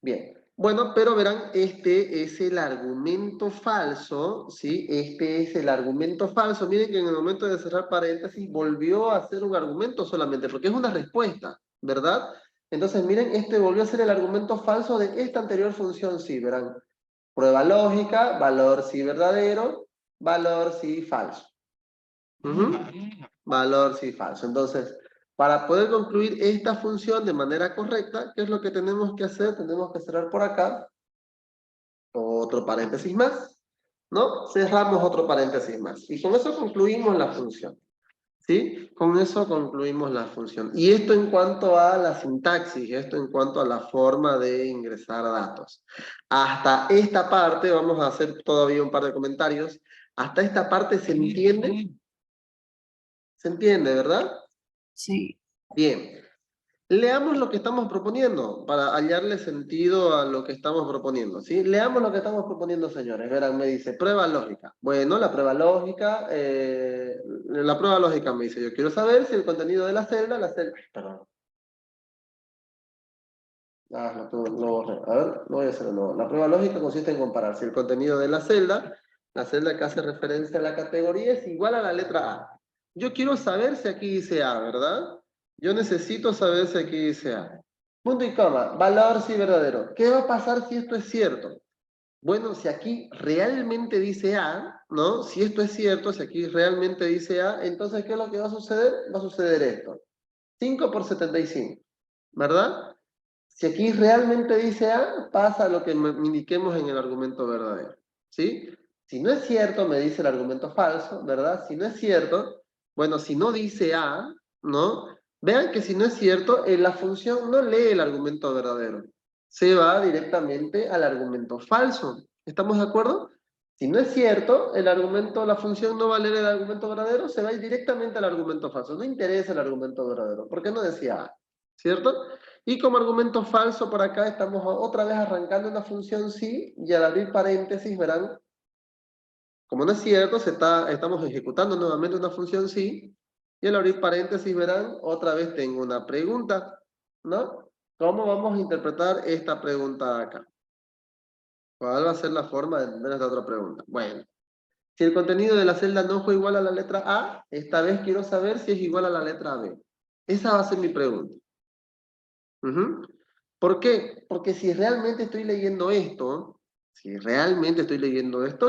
Bien. Bueno, pero verán, este es el argumento falso, ¿sí? Este es el argumento falso. Miren que en el momento de cerrar paréntesis volvió a ser un argumento solamente, porque es una respuesta, ¿verdad? Entonces, miren, este volvió a ser el argumento falso de esta anterior función, sí, verán. Prueba lógica, valor sí verdadero, valor sí falso. Valor sí falso. Entonces, para poder concluir esta función de manera correcta, ¿qué es lo que tenemos que hacer? Tenemos que cerrar por acá otro paréntesis más, ¿no? Cerramos otro paréntesis más. Y con eso concluimos la función. ¿Sí? Con eso concluimos la función. Y esto en cuanto a la sintaxis, esto en cuanto a la forma de ingresar datos. Hasta esta parte, vamos a hacer todavía un par de comentarios. Hasta esta parte se entiende. ¿Se entiende, verdad? Sí. Bien. Leamos lo que estamos proponiendo para hallarle sentido a lo que estamos proponiendo, ¿sí? Leamos lo que estamos proponiendo, señores. Verán, me dice, prueba lógica. Bueno, la prueba lógica me dice, yo quiero saber si el contenido de la celda, perdón. Lo borré. A ver, lo voy a hacer de nuevo. La prueba lógica consiste en comparar si el contenido de la celda que hace referencia a la categoría es igual a la letra A. Yo quiero saber si aquí dice A, ¿verdad? Yo necesito saber si aquí dice A. Punto y coma, valor sí verdadero. ¿Qué va a pasar si esto es cierto? Bueno, si aquí realmente dice A, ¿no? Si esto es cierto, si aquí realmente dice A, entonces, ¿qué es lo que va a suceder? Va a suceder esto. 5 por 75, ¿verdad? Si aquí realmente dice A, pasa lo que indiquemos en el argumento verdadero, ¿sí? Si no es cierto, me dice el argumento falso, ¿verdad? Si no es cierto, bueno, si no dice A, ¿no? Vean que si no es cierto, la función no lee el argumento verdadero. Se va directamente al argumento falso. ¿Estamos de acuerdo? Si no es cierto, la función no va a leer el argumento verdadero, se va a ir directamente al argumento falso. No interesa el argumento verdadero, porque no decía A, ¿cierto? Y como argumento falso por acá estamos otra vez arrancando una función sí, y al abrir paréntesis verán, como no es cierto, estamos ejecutando nuevamente una función sí, y al abrir paréntesis verán, otra vez tengo una pregunta, ¿no? ¿Cómo vamos a interpretar esta pregunta acá? ¿Cuál va a ser la forma de entender esta otra pregunta? Bueno, si el contenido de la celda no fue igual a la letra A, esta vez quiero saber si es igual a la letra B. Esa va a ser mi pregunta. Ujú. ¿Por qué? Porque si realmente estoy leyendo esto,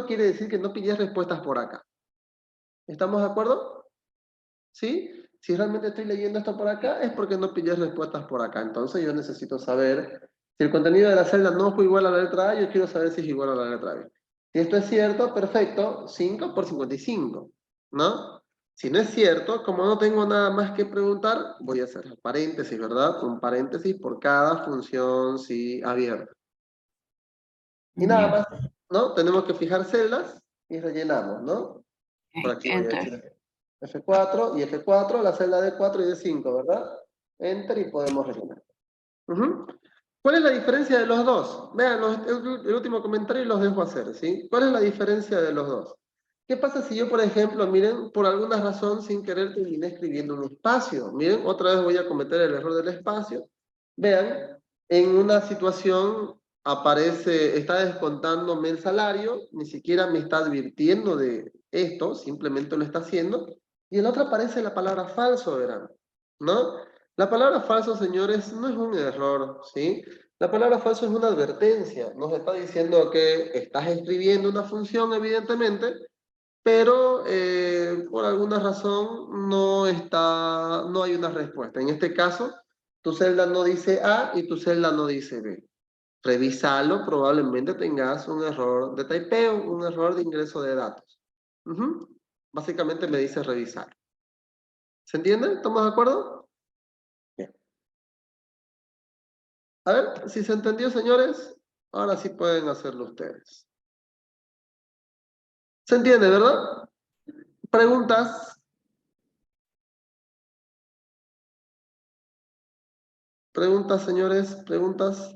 quiere decir que no pillé respuestas por acá. ¿Estamos de acuerdo? ¿Sí? Si realmente estoy leyendo esto por acá, es porque no pillé respuestas por acá. Entonces yo necesito saber, si el contenido de la celda no fue igual a la letra A, yo quiero saber si es igual a la letra B. Si esto es cierto, perfecto, 5 por 55, ¿no? Si no es cierto, como no tengo nada más que preguntar, voy a hacer paréntesis, ¿verdad? Un paréntesis por cada función sí abierta. Y nada Ya. más, ¿no? Tenemos que fijar celdas y rellenamos, ¿no? Por aquí voy a Enter. decir F4 y F4, la celda de 4 y de 5, ¿verdad? Enter y podemos rellenar. Ujú. ¿Cuál es la diferencia de los dos? Vean, el último comentario y los dejo hacer, ¿sí? ¿Cuál es la diferencia de los dos? ¿Qué pasa si yo, por ejemplo, miren, por alguna razón, sin querer, terminé escribiendo un espacio? Miren, otra vez voy a cometer el error del espacio. Vean, en una situación aparece, está descontándome el salario, ni siquiera me está advirtiendo de esto, simplemente lo está haciendo. Y en la otra aparece la palabra falso, verán, ¿no? La palabra falso, señores, no es un error, ¿sí? La palabra falso es una advertencia. Nos está diciendo que estás escribiendo una función, evidentemente, pero por alguna razón no hay una respuesta. En este caso, tu celda no dice A y tu celda no dice B. Revísalo, probablemente tengas un error de typeo, un error de ingreso de datos. Ujú. Básicamente me dice revisar. ¿Se entiende? ¿Estamos de acuerdo? Bien. A ver, si se entendió, señores, ahora sí pueden hacerlo ustedes. ¿Se entiende, verdad? ¿Preguntas? ¿Preguntas, señores? ¿Preguntas?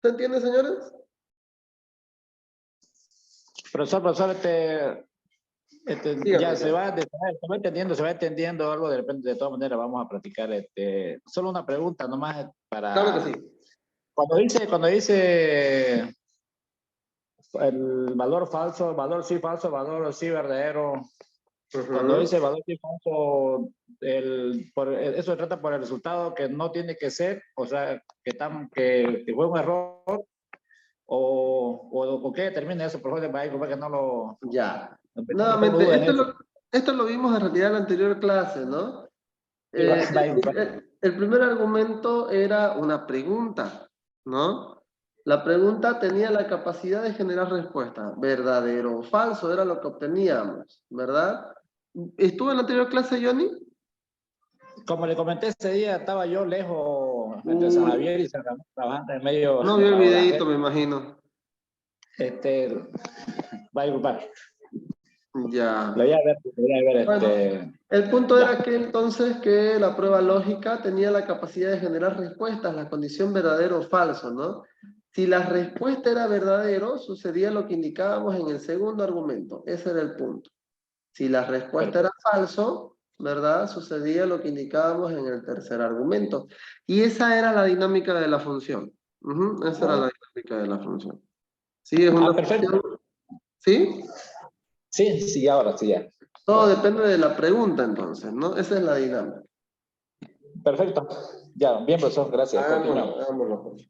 ¿Se entiende, señores? Profesor, ya Dígame, dígame. se va entendiendo algo, de repente, de todas maneras, vamos a practicar, solo una pregunta nomás Claro que para, sí. cuando dice el valor falso, valor sí verdadero, cuando Ujú. dice valor sí falso, eso se trata por el resultado que no tiene que ser, o sea, que fue un error, o qué determina eso, por favor, para que no lo... Ya. no tengo Nuevamente, duda en eso. esto lo vimos en realidad en la anterior clase, ¿no? Sí, El primer argumento era una pregunta, ¿no? La pregunta tenía la capacidad de generar respuesta, verdadero o falso, era lo que obteníamos, ¿verdad? ¿Estuvo en la anterior clase, Johnny? Como le comenté ese día, estaba yo lejos entre San Uy, Javier y San Ramón, trabajando en medio no vio el bajo la red. videíto, me imagino. Va a disculpar. Ya. Lo voy a ver, Bueno, el punto ya. era que entonces que la prueba lógica tenía la capacidad de generar respuestas, la condición verdadero o falso, ¿no? Si la respuesta era verdadero, sucedía lo que indicábamos en el segundo argumento. Ese era el punto. Si la respuesta era falso, ¿verdad? Sucedía lo que indicábamos en el tercer argumento. Y esa era la dinámica de la función. Ujú, esa era la dinámica de la función. Sí, es una Perfecto. función. ¿Sí? Sí, sí, ahora sí, ya. Todo depende de la pregunta, entonces, ¿no? Esa es la dinámica. Perfecto. Ya, bien, profesor, gracias. Hagámoslo, Continuamos. hagámoslo, pues.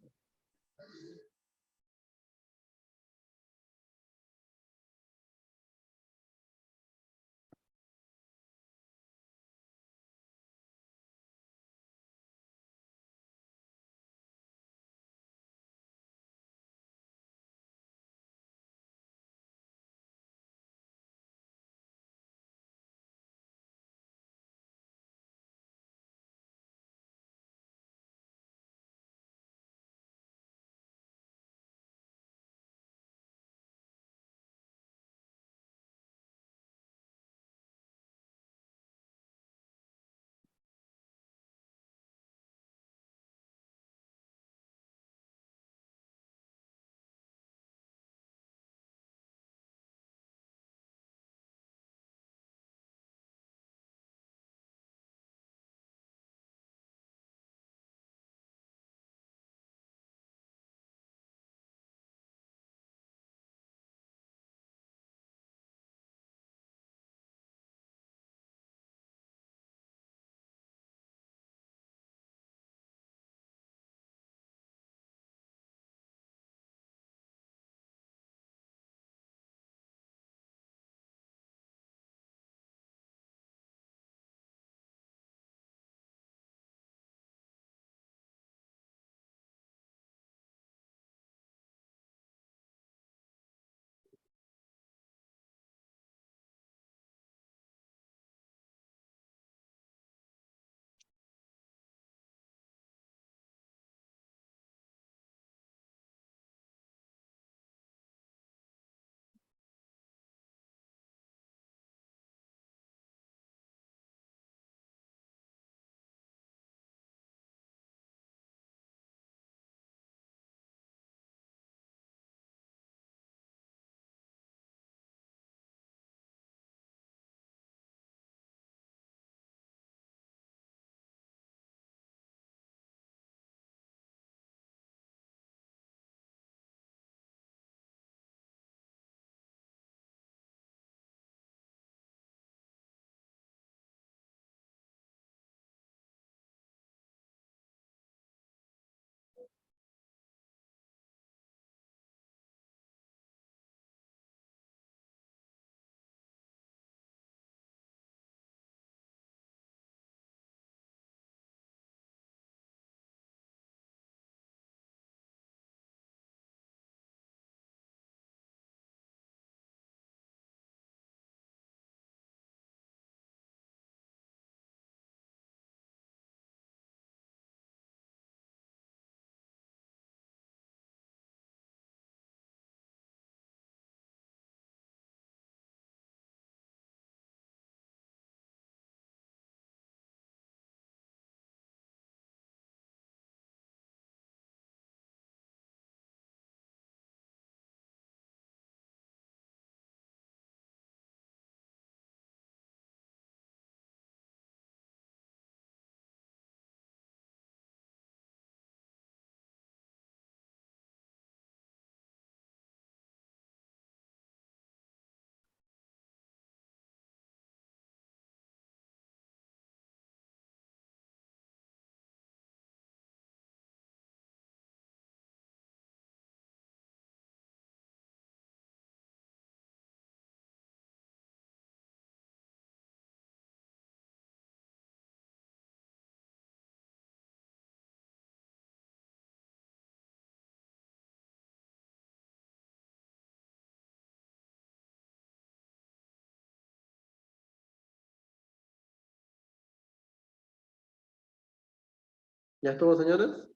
¿Ya estuvo, señores?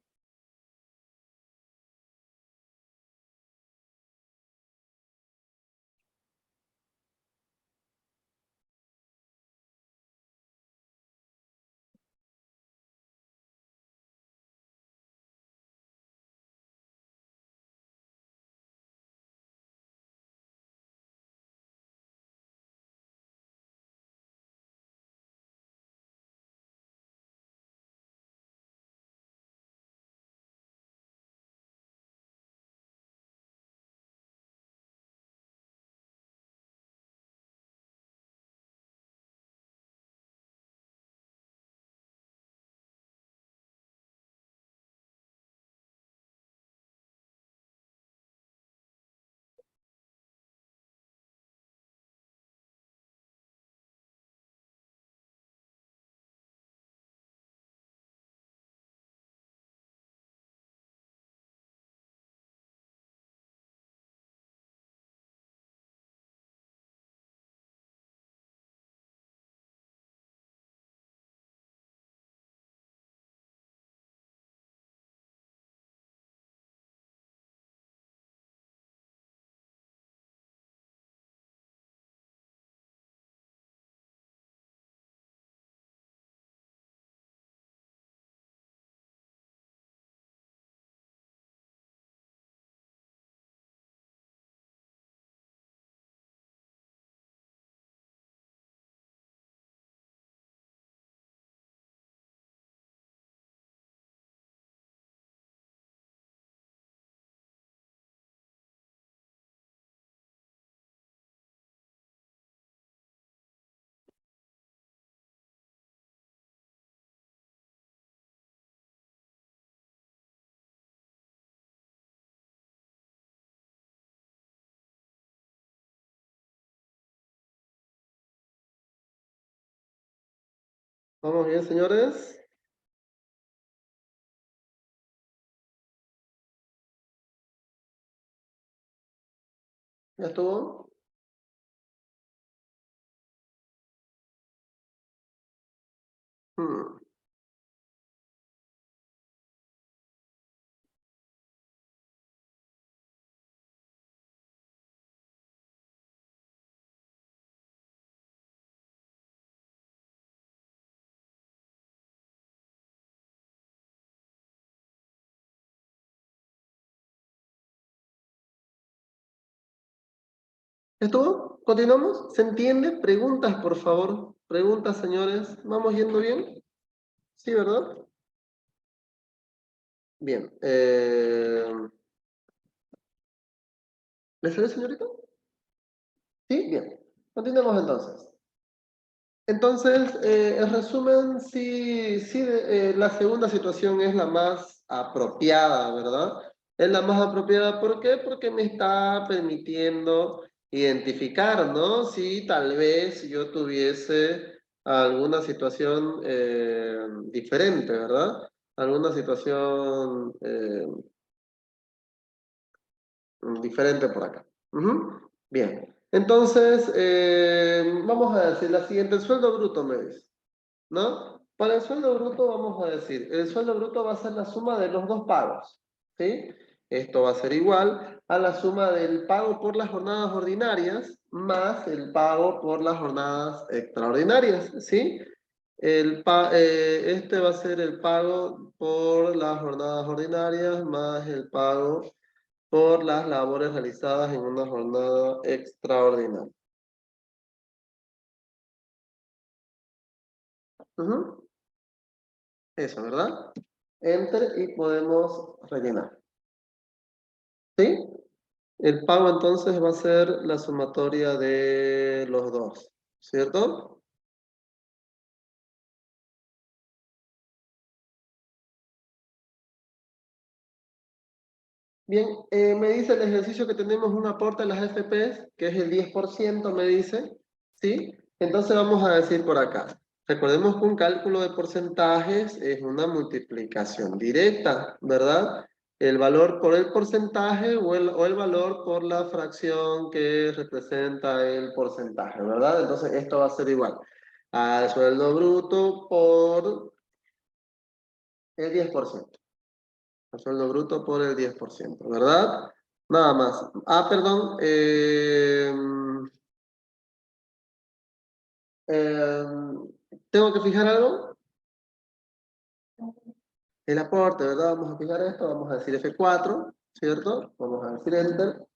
¿Vamos bien, señores? ¿Ya estuvo? Hmm. ¿Estuvo? ¿Continuamos? ¿Se entiende? Preguntas, por favor. Preguntas, señores. ¿Vamos yendo bien? Sí, ¿verdad? Bien. ¿Le sale, señorita? Sí, bien. Continuemos entonces. Entonces, en resumen, sí, la segunda situación es la más apropiada, ¿verdad? Es la más apropiada, ¿por qué? Porque me está permitiendo identificar, ¿no? Si tal vez yo tuviese alguna situación diferente, ¿verdad? Alguna situación diferente por acá. Ujú. Bien. Entonces, vamos a decir la siguiente, el sueldo bruto me dice, ¿no? Para el sueldo bruto vamos a decir, el sueldo bruto va a ser la suma de los dos pagos, ¿sí? Esto va a ser igual a la suma del pago por las jornadas ordinarias más el pago por las jornadas extraordinarias, ¿sí? Este va a ser el pago por las jornadas ordinarias más el pago por las labores realizadas en una jornada extraordinaria. Ujú. Eso, ¿verdad? Enter y podemos rellenar. ¿Sí? El pago entonces va a ser la sumatoria de los dos, ¿cierto? Bien, me dice el ejercicio que tenemos un aporte a las AFPs, que es el 10%, me dice, ¿sí? Entonces vamos a decir por acá. Recordemos que un cálculo de porcentajes es una multiplicación directa, ¿verdad? El valor por el porcentaje o el valor por la fracción que representa el porcentaje, ¿verdad? Entonces esto va a ser igual al sueldo bruto por El 10%. El sueldo bruto por el 10%, ¿verdad? Nada más. Ah, perdón. ¿Tengo que fijar algo? El aporte, ¿verdad? Vamos a fijar esto, vamos a decir F4, ¿cierto? Vamos a decir Enter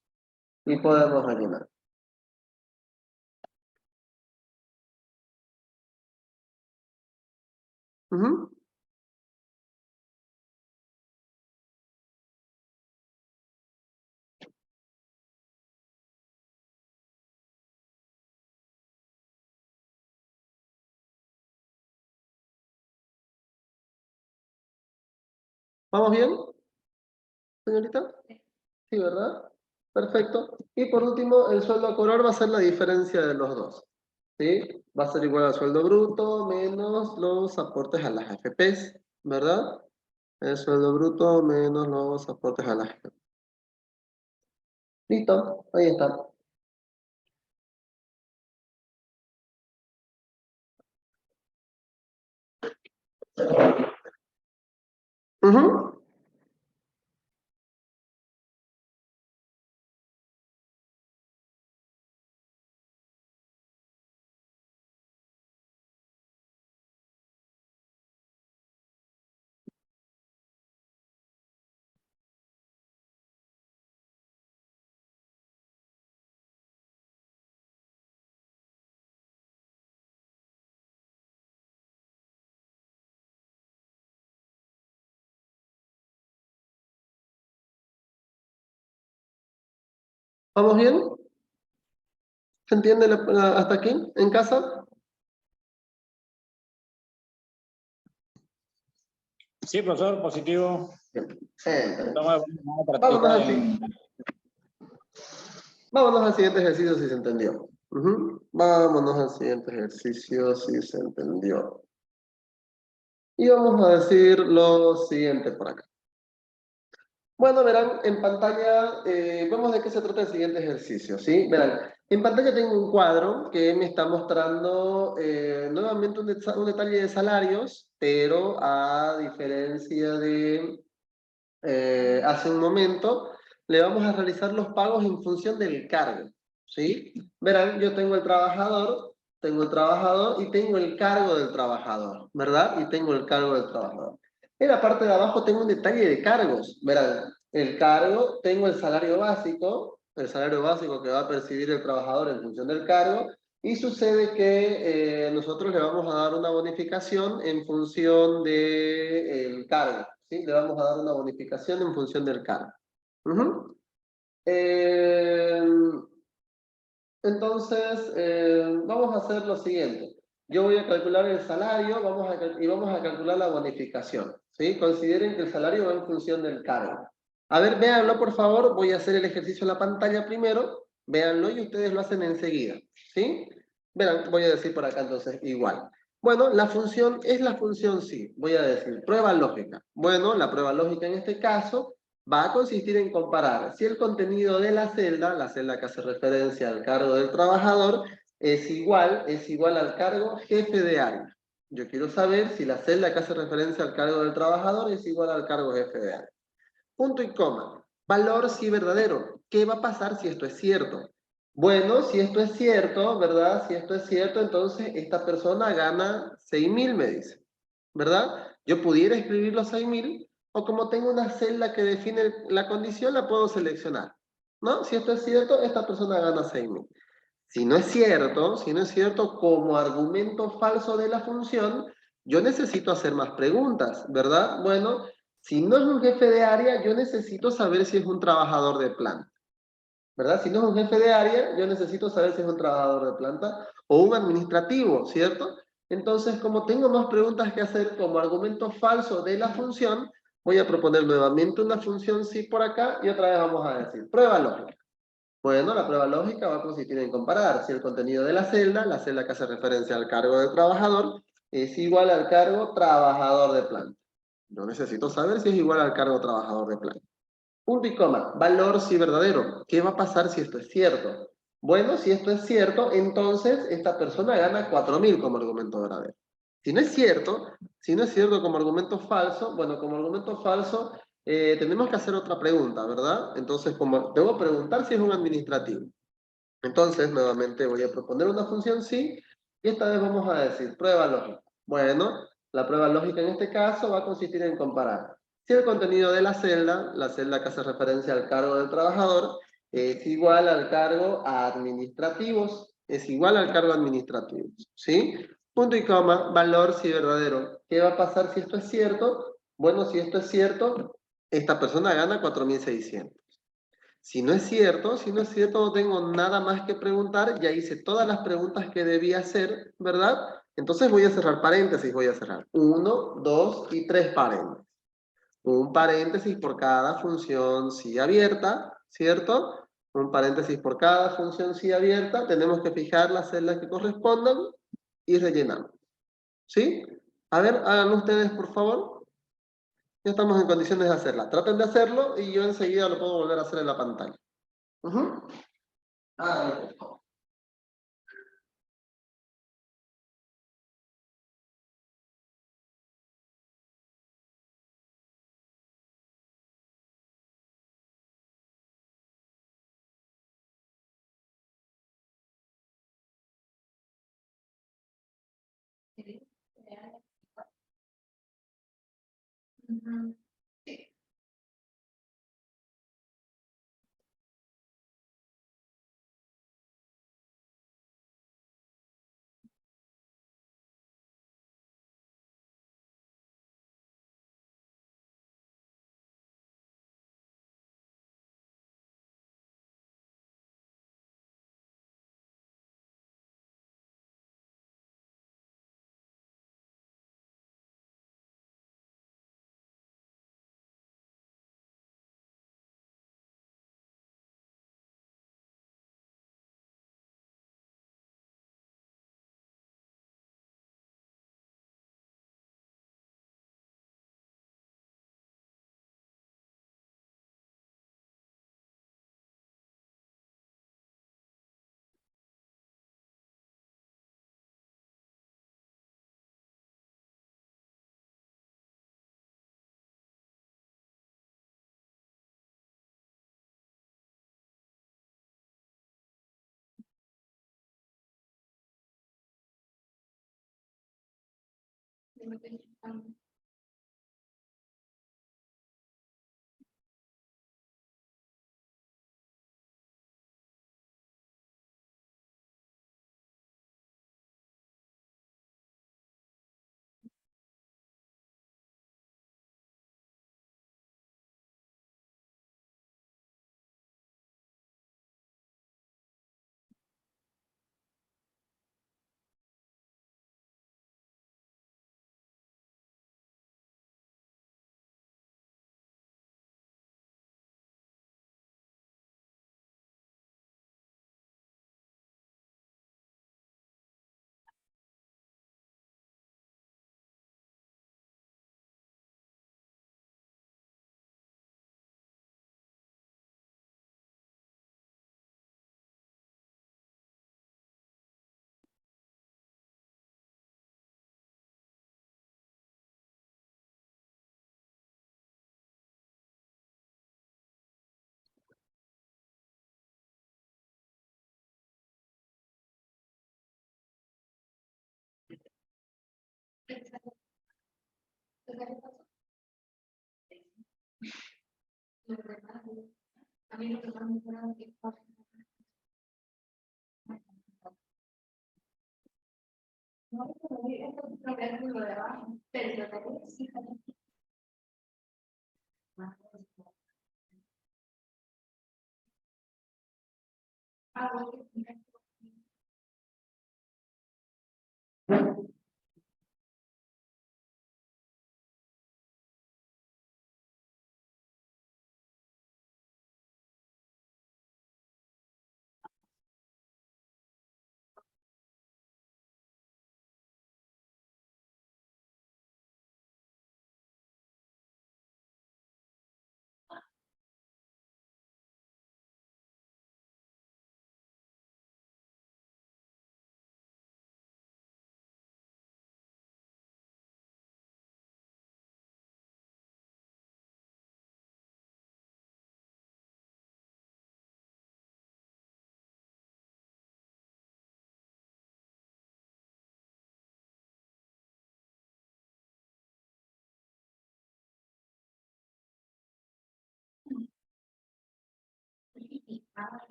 y podemos rellenar. Ujú. ¿Vamos bien, señorita? Sí, ¿verdad? Perfecto. Y por último, el sueldo a cobrar va a ser la diferencia de los dos. ¿Sí? Va a ser igual al sueldo bruto menos los aportes a las AFPs, ¿verdad? El sueldo bruto menos los aportes a las AFP. Listo, ahí está. Ujú. ¿Vamos bien? ¿Se entiende hasta aquí? ¿En casa? Sí, profesor, positivo. Bien. Vamos a Vámonos practicar así. Vámonos al siguiente ejercicio si se entendió. Ujú. Vámonos al siguiente ejercicio si se entendió. Y vamos a decir lo siguiente por acá. Bueno, verán, en pantalla, vemos de qué se trata el siguiente ejercicio, ¿sí? Verán, en pantalla tengo un cuadro que me está mostrando nuevamente un detalle de salarios, pero a diferencia de hace un momento, le vamos a realizar los pagos en función del cargo, ¿sí? Verán, yo tengo el trabajador y tengo el cargo del trabajador, ¿verdad? Y tengo el cargo del trabajador. En la parte de abajo tengo un detalle de cargos, verán, el cargo, tengo el salario básico que va a percibir el trabajador en función del cargo, y sucede que nosotros le vamos a dar una bonificación en función del cargo, ¿sí? Le vamos a dar una bonificación en función del cargo. Ujú. Eh, entonces, vamos a hacer lo siguiente. Yo voy a calcular el salario y vamos a calcular la bonificación, ¿sí? Consideren que el salario va en función del cargo. A ver, véanlo, por favor. Voy a hacer el ejercicio en la pantalla primero. Véanlo y ustedes lo hacen enseguida, ¿sí? Verán, voy a decir por acá entonces igual. Bueno, la función es la función sí. Voy a decir prueba lógica. Bueno, la prueba lógica en este caso va a consistir en comparar si el contenido de la celda que hace referencia al cargo del trabajador, es igual al cargo jefe de área. Yo quiero saber si la celda que hace referencia al cargo del trabajador es igual al cargo jefe de área. Punto y coma. Valor sí verdadero. ¿Qué va a pasar si esto es cierto? Bueno, si esto es cierto, ¿verdad? Si esto es cierto, entonces esta persona gana 6.000, me dice, ¿verdad? Yo pudiera escribir los 6.000, o como tengo una celda que define la condición, la puedo seleccionar, ¿no? Si esto es cierto, esta persona gana 6.000. Si no es cierto, como argumento falso de la función, yo necesito hacer más preguntas, ¿verdad? Bueno, si no es un jefe de área, yo necesito saber si es un trabajador de planta, ¿verdad? Si no es un jefe de área, yo necesito saber si es un trabajador de planta o un administrativo, ¿cierto? Entonces, como tengo más preguntas que hacer como argumento falso de la función, voy a proponer nuevamente una función sí por acá y otra vez vamos a decir prueba lógica. Bueno, la prueba lógica va a consistir en comparar si el contenido de la celda que hace referencia al cargo del trabajador, es igual al cargo trabajador de planta. Yo necesito saber si es igual al cargo trabajador de planta. Punto y coma, valor sí verdadero. ¿Qué va a pasar si esto es cierto? Bueno, si esto es cierto, entonces esta persona gana 4.000 como argumento verdadero. Si no es cierto, como argumento falso, bueno, como argumento falso, tenemos que hacer otra pregunta, ¿verdad? Entonces, como debo preguntar si es un administrativo. Entonces, nuevamente voy a proponer una función sí, y esta vez vamos a decir prueba lógica. Bueno, la prueba lógica en este caso va a consistir en comparar si el contenido de la celda que hace referencia al cargo del trabajador, es igual al cargo administrativos, es igual al cargo administrativo, ¿sí? Punto y coma, valor si verdadero. ¿Qué va a pasar si esto es cierto? Bueno, si esto es cierto, esta persona gana 4.600. Si no es cierto, no tengo nada más que preguntar, ya hice todas las preguntas que debía hacer, ¿verdad? Entonces voy a cerrar paréntesis, voy a cerrar 1, 2 y 3 paréntesis. Un paréntesis por cada función sí abierta, ¿cierto? Un paréntesis por cada función sí abierta, tenemos que fijar las celdas que correspondan y rellenamos, ¿sí? A ver, háganlo ustedes, por favor. Ya estamos en condiciones de hacerla. Traten de hacerlo y yo enseguida lo puedo volver a hacer en la pantalla. Ujú. Ah,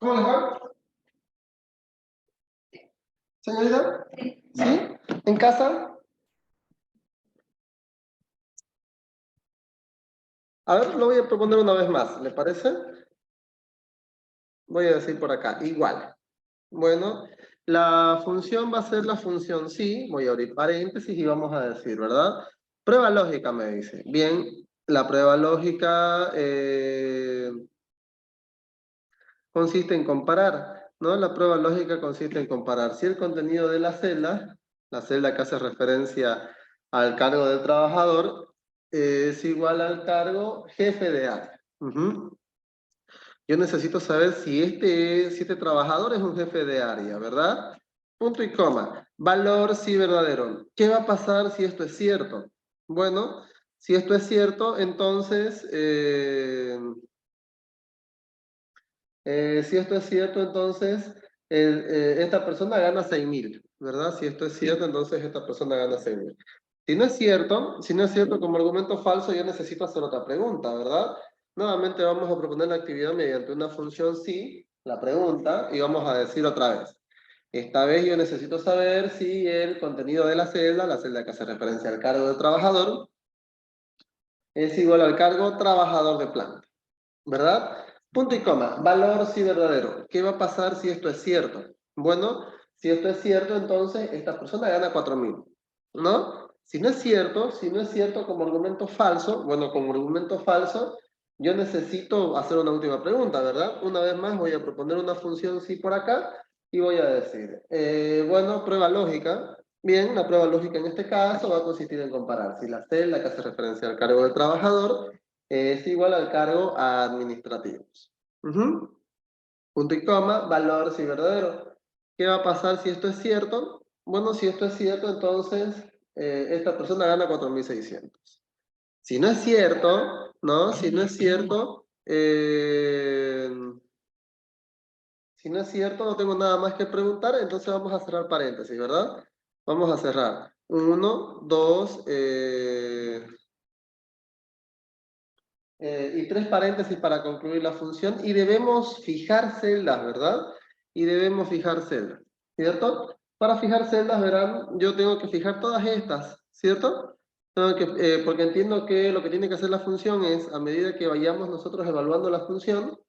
¿Cómo les va? ¿Señorita? ¿Sí? ¿En casa? A ver, lo voy a proponer una vez más, ¿le parece? Voy a decir por acá, igual. Bueno, la función va a ser la función sí, voy a abrir paréntesis y vamos a decir, ¿verdad? Prueba lógica me dice. Bien, la prueba lógica consiste en comparar, ¿no? La prueba lógica consiste en comparar si el contenido de la celda que hace referencia al cargo del trabajador, es igual al cargo jefe de área. Yo necesito saber si este trabajador es un jefe de área, ¿verdad? Punto y coma. Valor sí verdadero. ¿Qué va a pasar si esto es cierto? Bueno, si esto es cierto, entonces, esta persona gana 6.000, ¿verdad? Si esto es cierto, entonces esta persona gana 6.000. Si no es cierto como argumento falso, yo necesito hacer otra pregunta, ¿verdad? Nuevamente vamos a proponer la actividad mediante una función sí, la pregunta, y vamos a decir otra vez. Esta vez yo necesito saber si el contenido de la celda que hace referencia al cargo de trabajador, es igual al cargo trabajador de planta, ¿verdad? Punto y coma, valor sí verdadero. ¿Qué va a pasar si esto es cierto? Bueno, si esto es cierto, entonces esta persona gana 4.000, ¿no? Si no es cierto como argumento falso, bueno, como argumento falso, yo necesito hacer una última pregunta, ¿verdad? Una vez más voy a proponer una función sí por acá y voy a decir, bueno, prueba lógica. Bien, la prueba lógica en este caso va a consistir en comparar si la celda que hace referencia al cargo del trabajador es igual al cargo administrativos. Ujú. Punto y coma, valor si verdadero. ¿Qué va a pasar si esto es cierto? Bueno, si esto es cierto, entonces esta persona gana 4.600. Si no es cierto, ¿no? Si no es cierto, si no es cierto, no tengo nada más que preguntar, entonces vamos a cerrar paréntesis, ¿verdad? Vamos a cerrar. 1, 2, y 3 paréntesis para concluir la función. Y debemos fijar celdas, ¿verdad? Y debemos fijar celdas, ¿cierto? Para fijar celdas, verán, yo tengo que fijar todas estas, ¿cierto? Tengo que, porque entiendo que lo que tiene que hacer la función es, a medida que vayamos nosotros evaluando la función,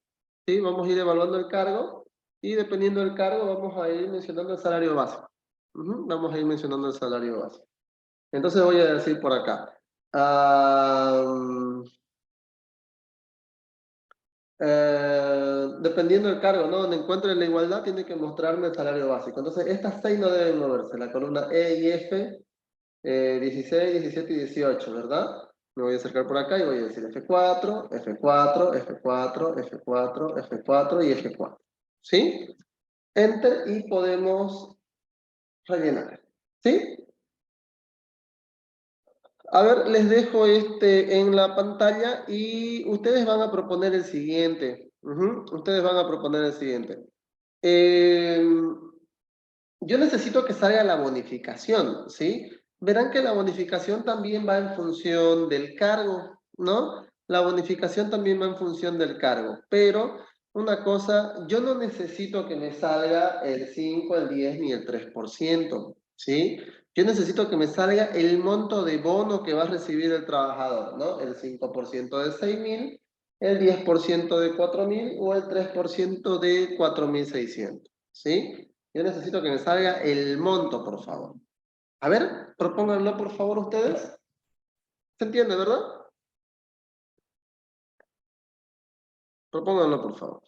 ¿sí? Vamos a ir evaluando el cargo, y dependiendo del cargo vamos a ir mencionando el salario básico. Ujú, vamos a ir mencionando el salario básico. Entonces voy a decir por acá. Dependiendo del cargo, ¿no? Donde encuentre la igualdad, tiene que mostrarme el salario básico. Entonces, estas 6 no deben moverse. La columna E y F, 16, 17 y 18, ¿verdad? Me voy a acercar por acá y voy a decir F4, F4, F4, F4, F4 y F4. ¿Sí? Enter y podemos rellenar. ¿Sí? A ver, les dejo en la pantalla y ustedes van a proponer el siguiente. Ujú, ustedes van a proponer el siguiente. Eh, yo necesito que salga la bonificación, ¿sí? Verán que la bonificación también va en función del cargo, ¿no? La bonificación también va en función del cargo, pero una cosa, yo no necesito que me salga el 5, el 10 ni el 3%, ¿sí? Yo necesito que me salga el monto de bono que va a recibir el trabajador, ¿no? El 5% de 6.000, el 10% de 4.000 o el 3% de 4.600, ¿sí? Yo necesito que me salga el monto, por favor. A ver, propónganlo, por favor, ustedes. ¿Se entiende, verdad? Propónganlo, por favor.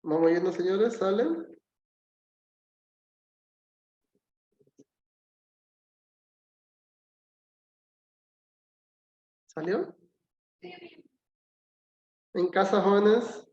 Vamos yendo, señores, ¿sale? ¿Salió? En casa, jóvenes.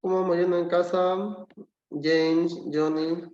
¿Cómo vamos yendo en casa? James, Johnny.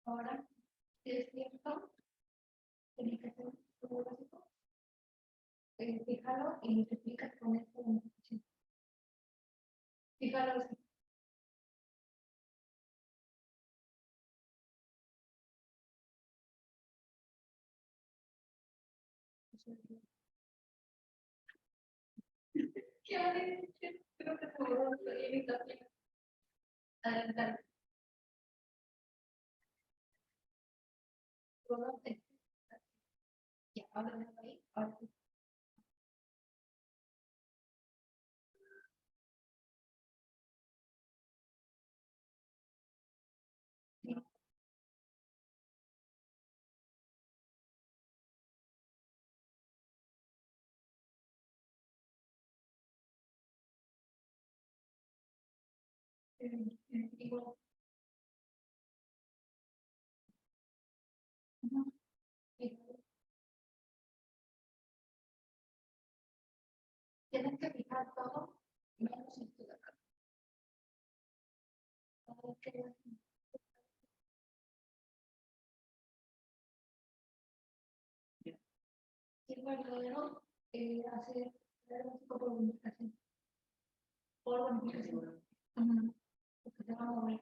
Ahora, si es cierto, tiene que ser todo básico. Fíjalo y multiplicas con esto. Fíjalo así. Creo que seguro estoy evitando. Adelantar. Ya, ahora ahí. Ahora sí. Igual. Tienes que fijar todo menos esto de acá. Si el verdadero hace por bonificación. Por bonificación. Porque se va a mover.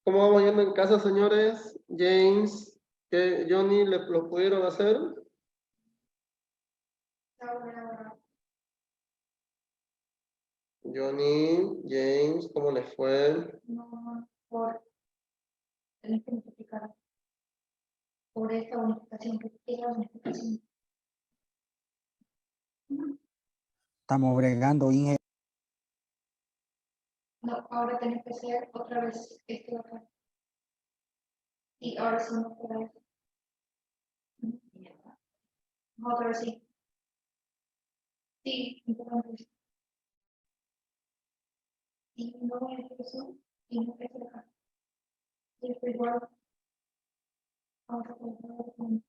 ¿Cómo vamos yendo en casa, señores? James, Johnny, ¿lo pudieron hacer? Johnny, James, ¿cómo les fue? No, por tener que multiplicar por esta bonificación que tiene la bonificación. Estamos bregando, Inge. No, ahora tiene que ser otra vez esto de acá. Y ahora sí no puede. Otra vez sí. Sí, entonces. Y no voy a decir eso. Y no es de acá. Y esto igual. Vamos a poner con.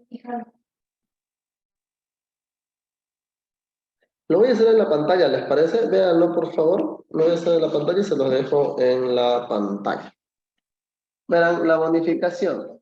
Fíjate. Lo voy a hacer en la pantalla, ¿les parece? Véanlo, por favor. Lo voy a hacer en la pantalla y se los dejo en la pantalla. Verán, la bonificación.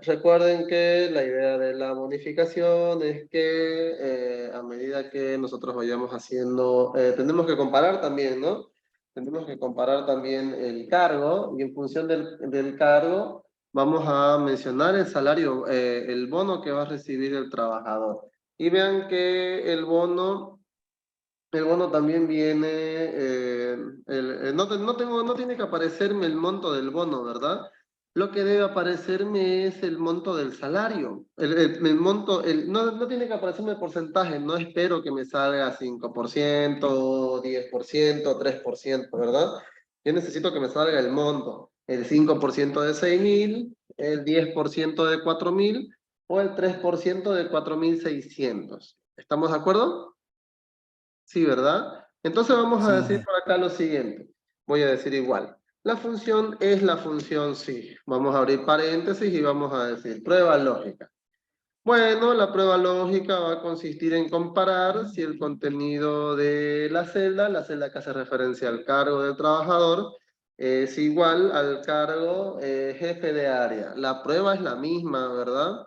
Recuerden que la idea de la bonificación es que a medida que nosotros vayamos haciendo, tenemos que comparar también, ¿no? Tenemos que comparar también el cargo y en función del cargo vamos a mencionar el salario, el bono que va a recibir el trabajador. Y vean que el bono también viene, no tiene que aparecerme el monto del bono, ¿verdad? Lo que debe aparecerme es el monto del salario. El monto, no tiene que aparecerme el porcentaje, no espero que me salga 5%, 10%, 3%, ¿verdad? Yo necesito que me salga el monto, el 5% de 6.000, el 10% de 4.000 o el 3% de 4.600. ¿Estamos de acuerdo? Sí, ¿verdad? Entonces vamos a decir Sí. por acá lo siguiente. Voy a decir igual. La función es la función sí. Vamos a abrir paréntesis y vamos a decir prueba lógica. Bueno, la prueba lógica va a consistir en comparar si el contenido de la celda que hace referencia al cargo del trabajador, es igual al cargo jefe de área. La prueba es la misma, ¿verdad?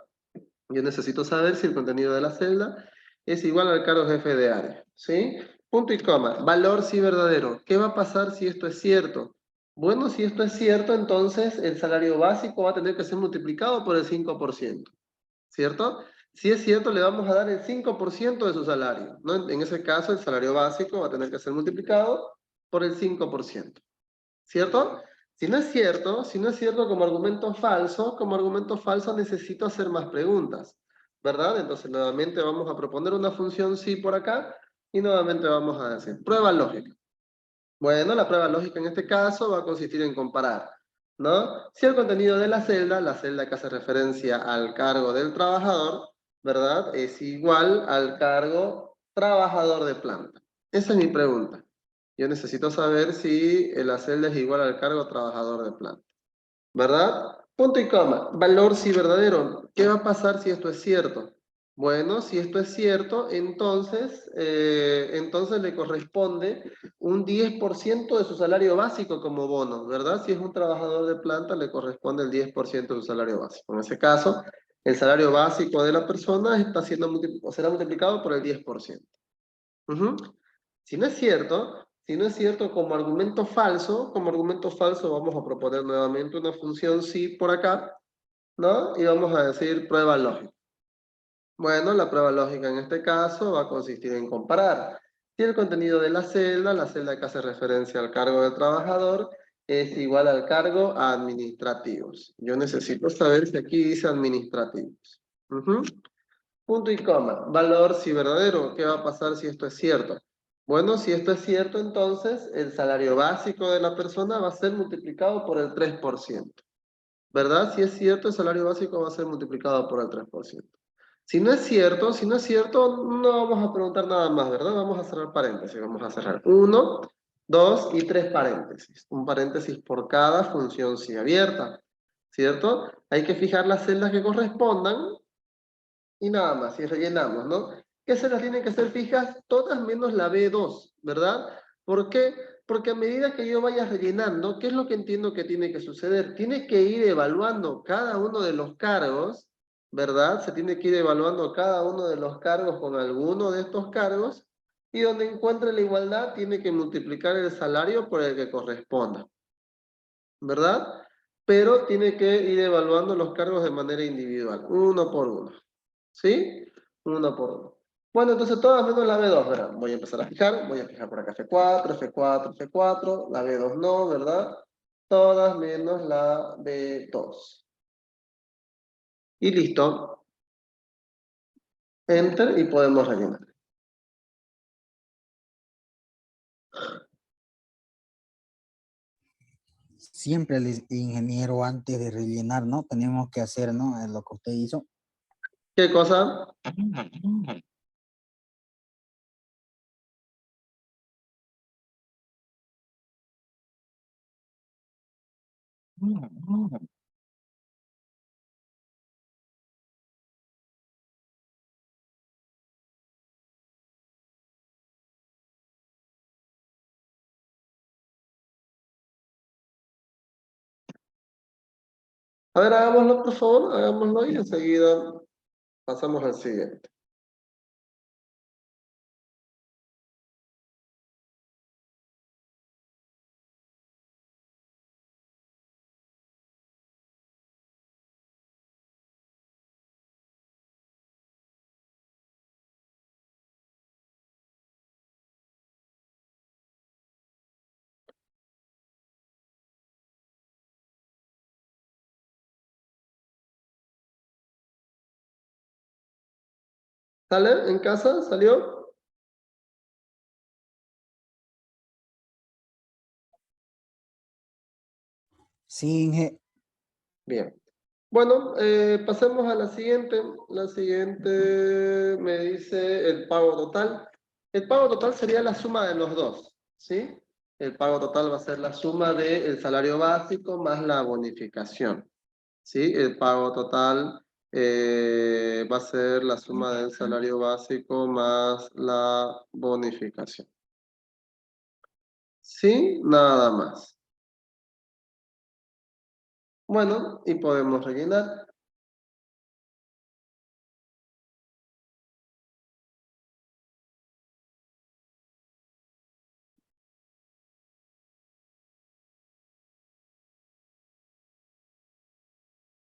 Yo necesito saber si el contenido de la celda es igual al cargo jefe de área, ¿sí? Punto y coma. Valor sí verdadero. ¿Qué va a pasar si esto es cierto? Bueno, si esto es cierto, entonces el salario básico va a tener que ser multiplicado por el 5%, ¿cierto? Si es cierto, le vamos a dar el 5% de su salario, ¿no? En ese caso, el salario básico va a tener que ser multiplicado por el 5%, ¿cierto? Si no es cierto, como argumento falso necesito hacer más preguntas, ¿verdad? Entonces nuevamente vamos a proponer una función sí por acá y nuevamente vamos a decir prueba lógica. Bueno, la prueba lógica en este caso va a consistir en comparar, ¿no? Si el contenido de la celda que hace referencia al cargo del trabajador, ¿verdad? Es igual al cargo trabajador de planta? Esa es mi pregunta. Yo necesito saber si la celda es igual al cargo trabajador de planta. ¿Verdad? Punto y coma. Valor si verdadero. ¿Qué va a pasar si esto es cierto? Bueno, si esto es cierto, entonces le corresponde un 10% de su salario básico como bono, ¿verdad? Si es un trabajador de planta, le corresponde el 10% de su salario básico. En ese caso, el salario básico de la persona será multiplicado por el 10%. Ujú. Si no es cierto, como argumento falso vamos a proponer nuevamente una función si por acá, ¿no? Y vamos a decir prueba lógica. Bueno, la prueba lógica en este caso va a consistir en comparar si el contenido de la celda que hace referencia al cargo del trabajador, es igual al cargo a administrativos. Yo necesito saber si aquí dice administrativos. Ujú. Punto y coma. Valor si verdadero. ¿Qué va a pasar si esto es cierto? Bueno, si esto es cierto, entonces el salario básico de la persona va a ser multiplicado por el 3%. ¿Verdad? Si es cierto, el salario básico va a ser multiplicado por el 3%. Si no es cierto, no vamos a preguntar nada más, ¿verdad? Vamos a cerrar paréntesis. Vamos a cerrar 1, 2 y 3 paréntesis. Un paréntesis por cada función si abierta. ¿Cierto? Hay que fijar las celdas que correspondan y nada más, y rellenamos, ¿no? ¿Qué celdas tienen que ser fijas? Todas menos la B2, ¿verdad? ¿Por qué? Porque a medida que yo vaya rellenando, ¿qué es lo que entiendo que tiene que suceder? Tiene que ir evaluando cada uno de los cargos, ¿verdad? Se tiene que ir evaluando cada uno de los cargos con alguno de estos cargos, y donde encuentre la igualdad, tiene que multiplicar el salario por el que corresponda, ¿verdad? Pero tiene que ir evaluando los cargos de manera individual, uno por uno. ¿Sí? Uno por uno. Bueno, entonces todas menos la B2, ¿verdad? Voy a empezar a fijar, voy a fijar por acá F4, F4, F4, la B2 no, ¿verdad? Todas menos la B2. Y listo. Enter y podemos rellenar. Siempre el ingeniero antes de rellenar, ¿no? Tenemos que hacer, ¿no? Lo que usted hizo. ¿Qué cosa? A ver, hagámoslo, por favor, hagámoslo y enseguida pasamos al siguiente. ¿Sale? ¿En casa? ¿Salió? Sí, Inge. Bien. Bueno, pasemos a la siguiente. La siguiente me dice el pago total. El pago total sería la suma de los dos, ¿sí? El pago total va a ser la suma del salario básico más la bonificación, ¿sí? El pago total va a ser la suma del salario básico más la bonificación. ¿Sí? Nada más. Bueno, y podemos rellenar.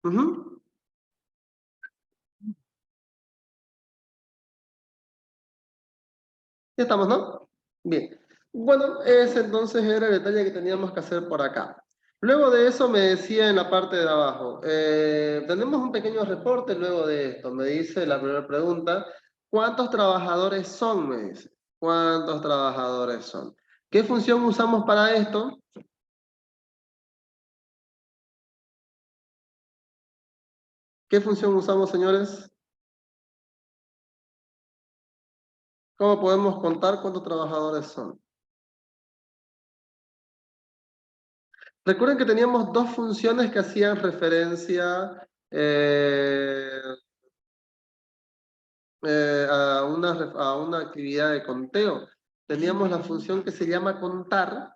Ujú. Ya estamos, ¿no? Bien. Bueno, ese entonces era el detalle que teníamos que hacer por acá. Luego de eso me decía en la parte de abajo, tenemos un pequeño reporte luego de esto. Me dice la primera pregunta, ¿cuántos trabajadores son? Me dice. ¿Cuántos trabajadores son? ¿Qué función usamos para esto? ¿Qué función usamos, señores? ¿Cómo podemos contar cuántos trabajadores son? Recuerden que teníamos dos funciones que hacían referencia a una actividad de conteo. Teníamos la función que se llama contar,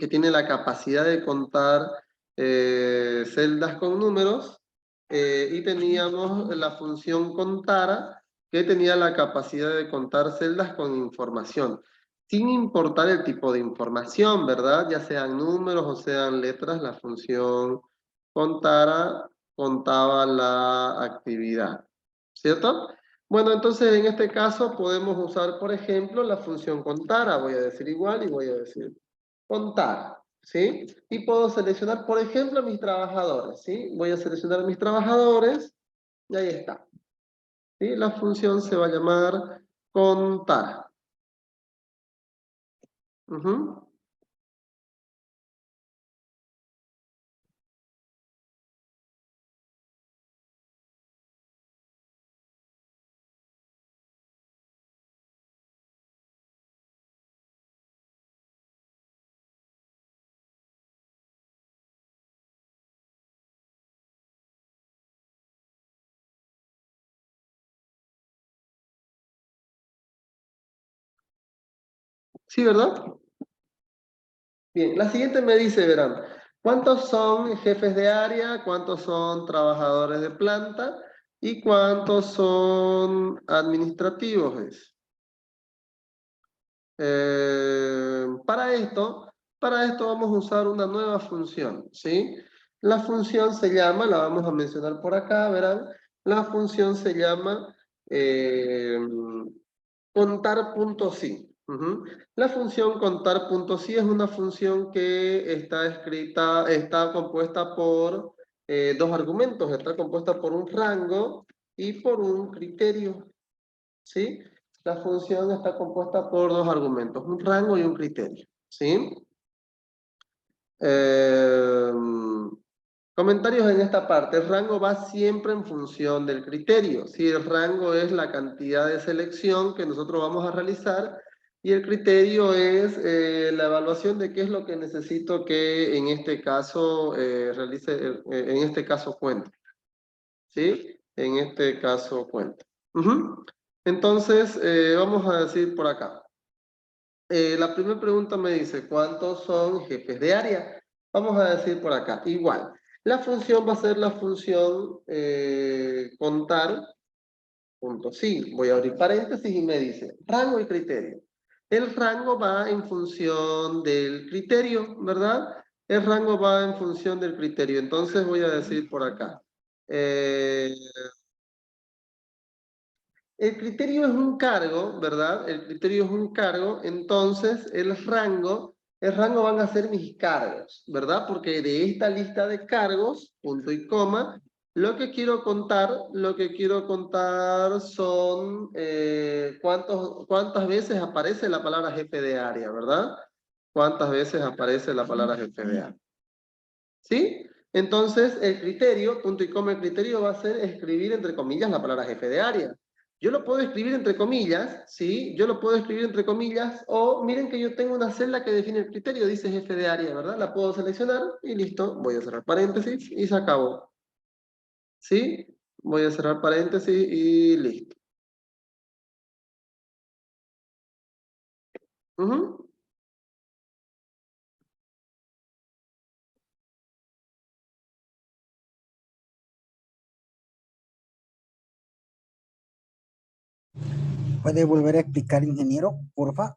que tiene la capacidad de contar celdas con números, y teníamos la función contara, que tenía la capacidad de contar celdas con información, sin importar el tipo de información, ¿verdad? Ya sean números o sean letras, la función contara contaba la actividad, ¿cierto? Bueno, entonces en este caso podemos usar, por ejemplo, la función contara. Voy a decir igual y voy a decir contar, ¿sí? Y puedo seleccionar, por ejemplo, mis trabajadores, ¿sí? Voy a seleccionar mis trabajadores y ahí está. ¿Sí? La función se va a llamar contar. Ujú. ¿Sí, verdad? Bien, la siguiente me dice, verán, ¿cuántos son jefes de área? ¿Cuántos son trabajadores de planta? ¿Y cuántos son administrativos? Para esto vamos a usar una nueva función, ¿sí? La función se llama, la vamos a mencionar por acá, verán, la función se llama contar.si. La función contar.si es una función que está escrita, está compuesta por dos argumentos, está compuesta por un rango y por un criterio, ¿sí? La función está compuesta por dos argumentos, un rango y un criterio, ¿sí? Eh, Comentarios en esta parte. El rango va siempre en función del criterio. ¿Sí? El rango es la cantidad de selección que nosotros vamos a realizar y el criterio es la evaluación de qué es lo que necesito que en este caso realice, en este caso cuente. ¿Sí? En este caso cuenta. Entonces, vamos a decir por acá. La primera pregunta me dice, ¿cuántos son jefes de área? Vamos a decir por acá, igual. La función va a ser la función contar, punto sí. Voy a abrir paréntesis y me dice, rango y criterio. El rango va en función del criterio, ¿verdad? El rango va en función del criterio. Entonces voy a decir por acá. El criterio es un cargo, ¿verdad? El criterio es un cargo, entonces el rango van a ser mis cargos, ¿verdad? Porque de esta lista de cargos, punto y coma, lo que quiero contar son cuántas veces aparece la palabra jefe de área, ¿verdad? ¿Cuántas veces aparece la palabra jefe de área? ¿Sí? Entonces, el criterio, punto y coma, el criterio va a ser escribir entre comillas la palabra jefe de área. Yo lo puedo escribir entre comillas, ¿sí? Yo lo puedo escribir entre comillas, o miren que yo tengo una celda que define el criterio, dice jefe de área, ¿verdad? La puedo seleccionar y listo, voy a cerrar paréntesis y se acabó. ¿Sí? Voy a cerrar paréntesis y listo. Ujú. ¿Puede volver a explicar, ingeniero, porfa?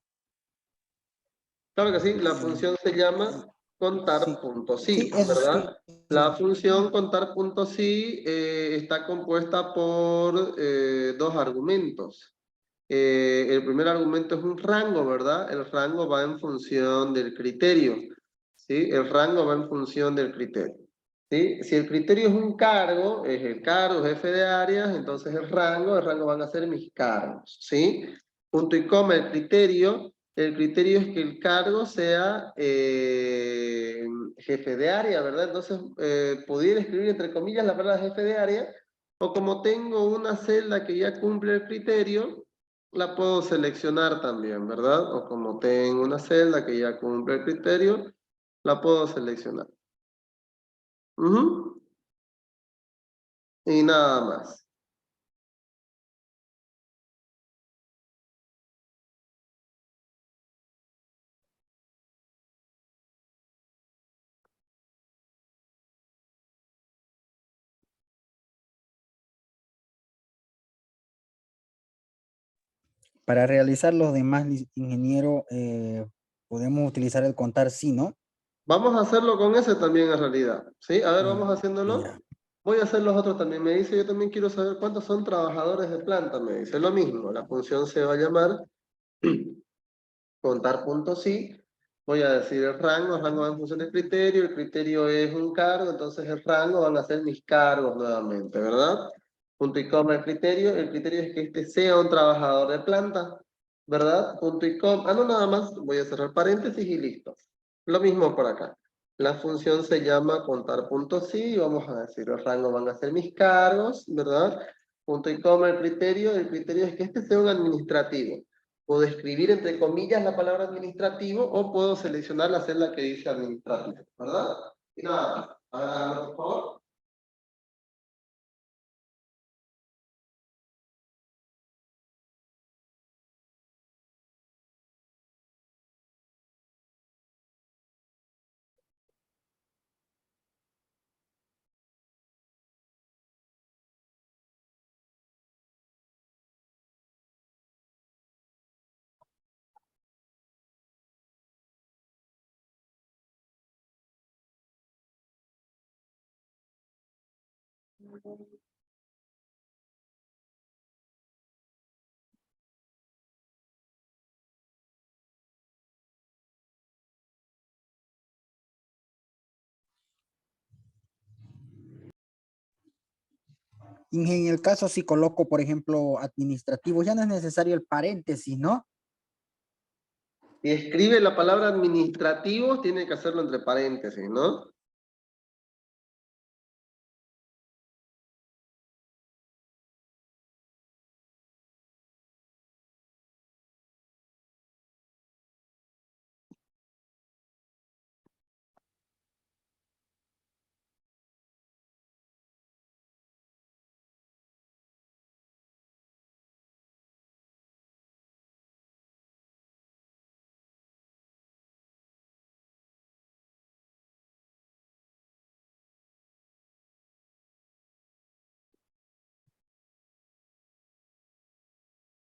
Claro que sí, la función se llama Sí, contar.si, eso ¿verdad? sí. La función contar.si está compuesta por dos argumentos. El primer argumento es un rango, ¿verdad? El rango va en función del criterio, ¿sí? El rango va en función del criterio, ¿sí? Si el criterio es un cargo, es el cargo, jefe de áreas, entonces el rango van a ser mis cargos, ¿sí? Punto y coma, el criterio es que el cargo sea jefe de área, ¿verdad? Entonces, pudiera escribir entre comillas la palabra jefe de área, o como tengo una celda que ya cumple el criterio, la puedo seleccionar también, ¿verdad? O como tengo una celda que ya cumple el criterio, la puedo seleccionar. Ujú. Y nada más. Para realizar los demás, ingeniero, podemos utilizar el contar sí, ¿no? Vamos a hacerlo con ese también en realidad. ¿Sí? A ver, vamos haciéndolo. Ya. Voy a hacer los otros también. Me dice, yo también quiero saber cuántos son trabajadores de planta. Me dice lo mismo. La función se va a llamar contar puntos sí. Voy a decir el rango va en función del criterio, el criterio es un cargo, entonces el rango van a ser mis cargos nuevamente, ¿verdad? Punto y coma el criterio es que este sea un trabajador de planta, ¿verdad? Punto y coma, no nada más, voy a cerrar paréntesis y listo. Lo mismo por acá. La función se llama contar puntos sí, y vamos a decir el rango van a ser mis cargos, ¿verdad? Punto y coma el criterio es que este sea un administrativo. Puedo escribir entre comillas la palabra administrativo o puedo seleccionar la celda que dice administrativo, ¿verdad? Y nada más. Háganlo, por favor. En el caso si coloco, por ejemplo, administrativo, ya no es necesario el paréntesis, ¿no? Si escribe la palabra administrativo, tiene que hacerlo entre paréntesis, ¿no?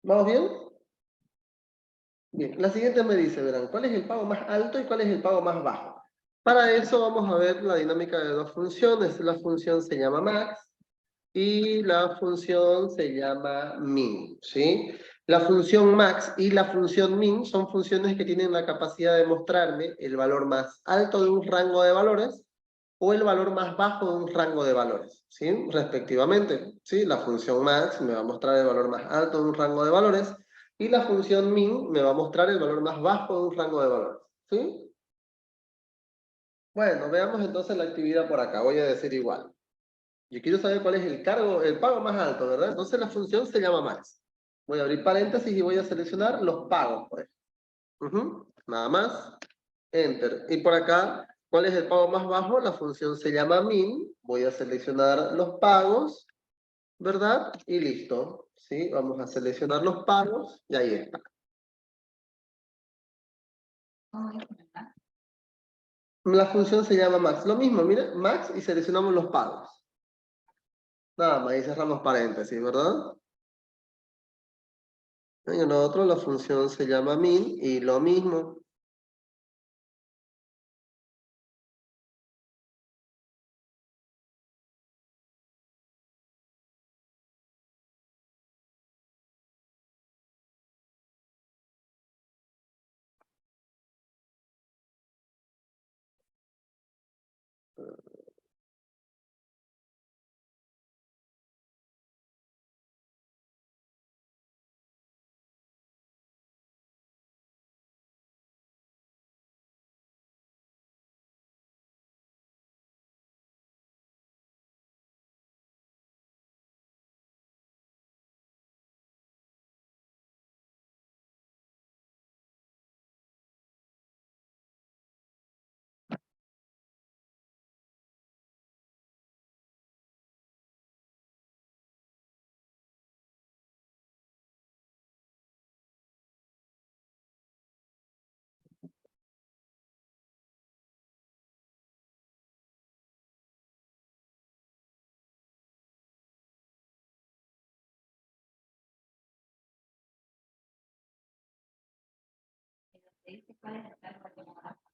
¿Vamos bien? Bien, la siguiente me dice, verán, ¿cuál es el pago más alto y cuál es el pago más bajo? Para eso vamos a ver la dinámica de dos funciones. La función se llama max y la función se llama min, ¿sí? La función max y la función min son funciones que tienen la capacidad de mostrarme el valor más alto de un rango de valores o el valor más bajo de un rango de valores, ¿sí? Respectivamente, ¿sí? La función max me va a mostrar el valor más alto de un rango de valores y la función min me va a mostrar el valor más bajo de un rango de valores, ¿sí? Bueno, veamos entonces la actividad por acá, voy a decir igual. Yo quiero saber cuál es el cargo, el pago más alto, ¿verdad? Entonces la función se llama max. Voy a abrir paréntesis y voy a seleccionar los pagos, pues. Nada más. Enter. Y por acá, ¿cuál es el pago más bajo? La función se llama min. Voy a seleccionar los pagos, ¿verdad? Y listo. ¿Sí? Vamos a seleccionar los pagos y ahí está. La función se llama max. Lo mismo, mira, max y seleccionamos los pagos. Nada más, y cerramos paréntesis, ¿verdad? En el otro la función se llama min y lo mismo.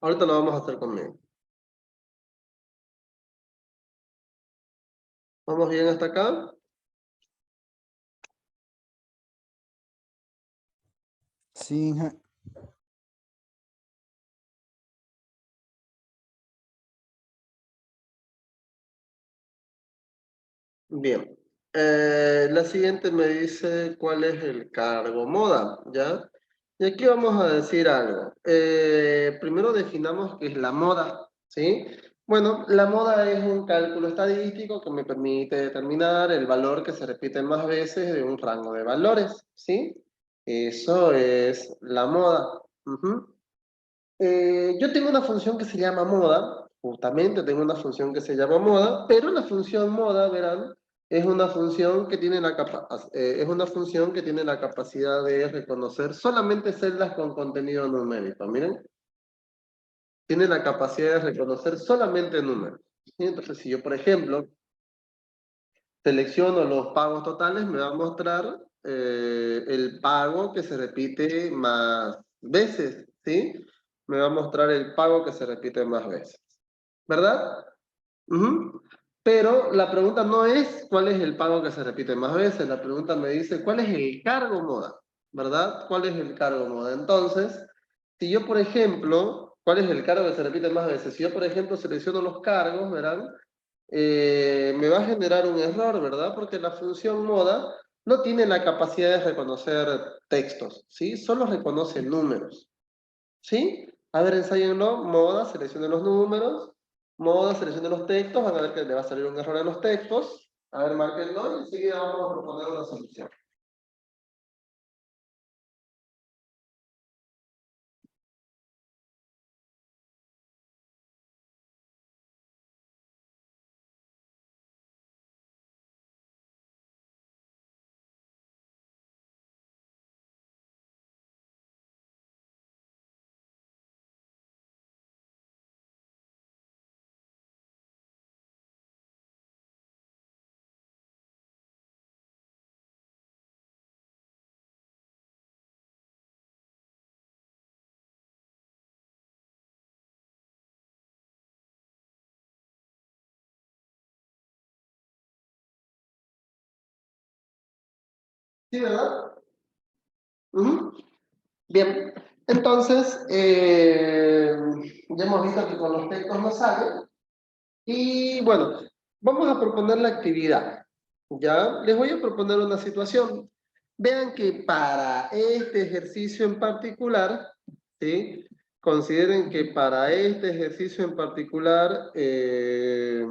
Ahorita lo vamos a hacer conmigo. ¿Vamos bien hasta acá? Sí, Bien. La siguiente me dice cuál es el cargo moda, ¿ya? Y aquí vamos a decir algo. Primero definamos qué es la moda, ¿sí? Bueno, la moda es un cálculo estadístico que me permite determinar el valor que se repite más veces de un rango de valores, ¿sí? Eso es la moda. Ujú. Yo tengo una función que se llama moda, justamente tengo una función que se llama moda, pero la función moda, verán, es una función que tiene es una función que tiene la capacidad de reconocer solamente celdas con contenido numérico. Miren, tiene la capacidad de reconocer solamente números. ¿Sí? Entonces, si yo, por ejemplo, selecciono los pagos totales, me va a mostrar el pago que se repite más veces, ¿sí? Me va a mostrar el pago que se repite más veces. ¿Verdad? Ujú. Pero la pregunta no es cuál es el pago que se repite más veces, la pregunta me dice cuál es el cargo moda, ¿verdad? ¿Cuál es el cargo moda? Entonces, si yo, por ejemplo, ¿cuál es el cargo que se repite más veces? Si yo, por ejemplo, selecciono los cargos, ¿verán? Me va a generar un error, ¿verdad? Porque la función moda no tiene la capacidad de reconocer textos, ¿sí? Solo reconoce números, ¿sí? A ver, ensáyenlo, moda, seleccionen los números, moda, seleccionen los textos, van a ver que le va a salir un error en los textos. A ver, márquenlo y enseguida vamos a proponer una solución. ¿Sí, verdad? Ujú. Bien, entonces, ya hemos visto que con los textos no sale. Y bueno, vamos a proponer la actividad. ¿Ya? Les voy a proponer una situación. Vean que para este ejercicio en particular, ¿sí? Consideren que para este ejercicio en particular, eh,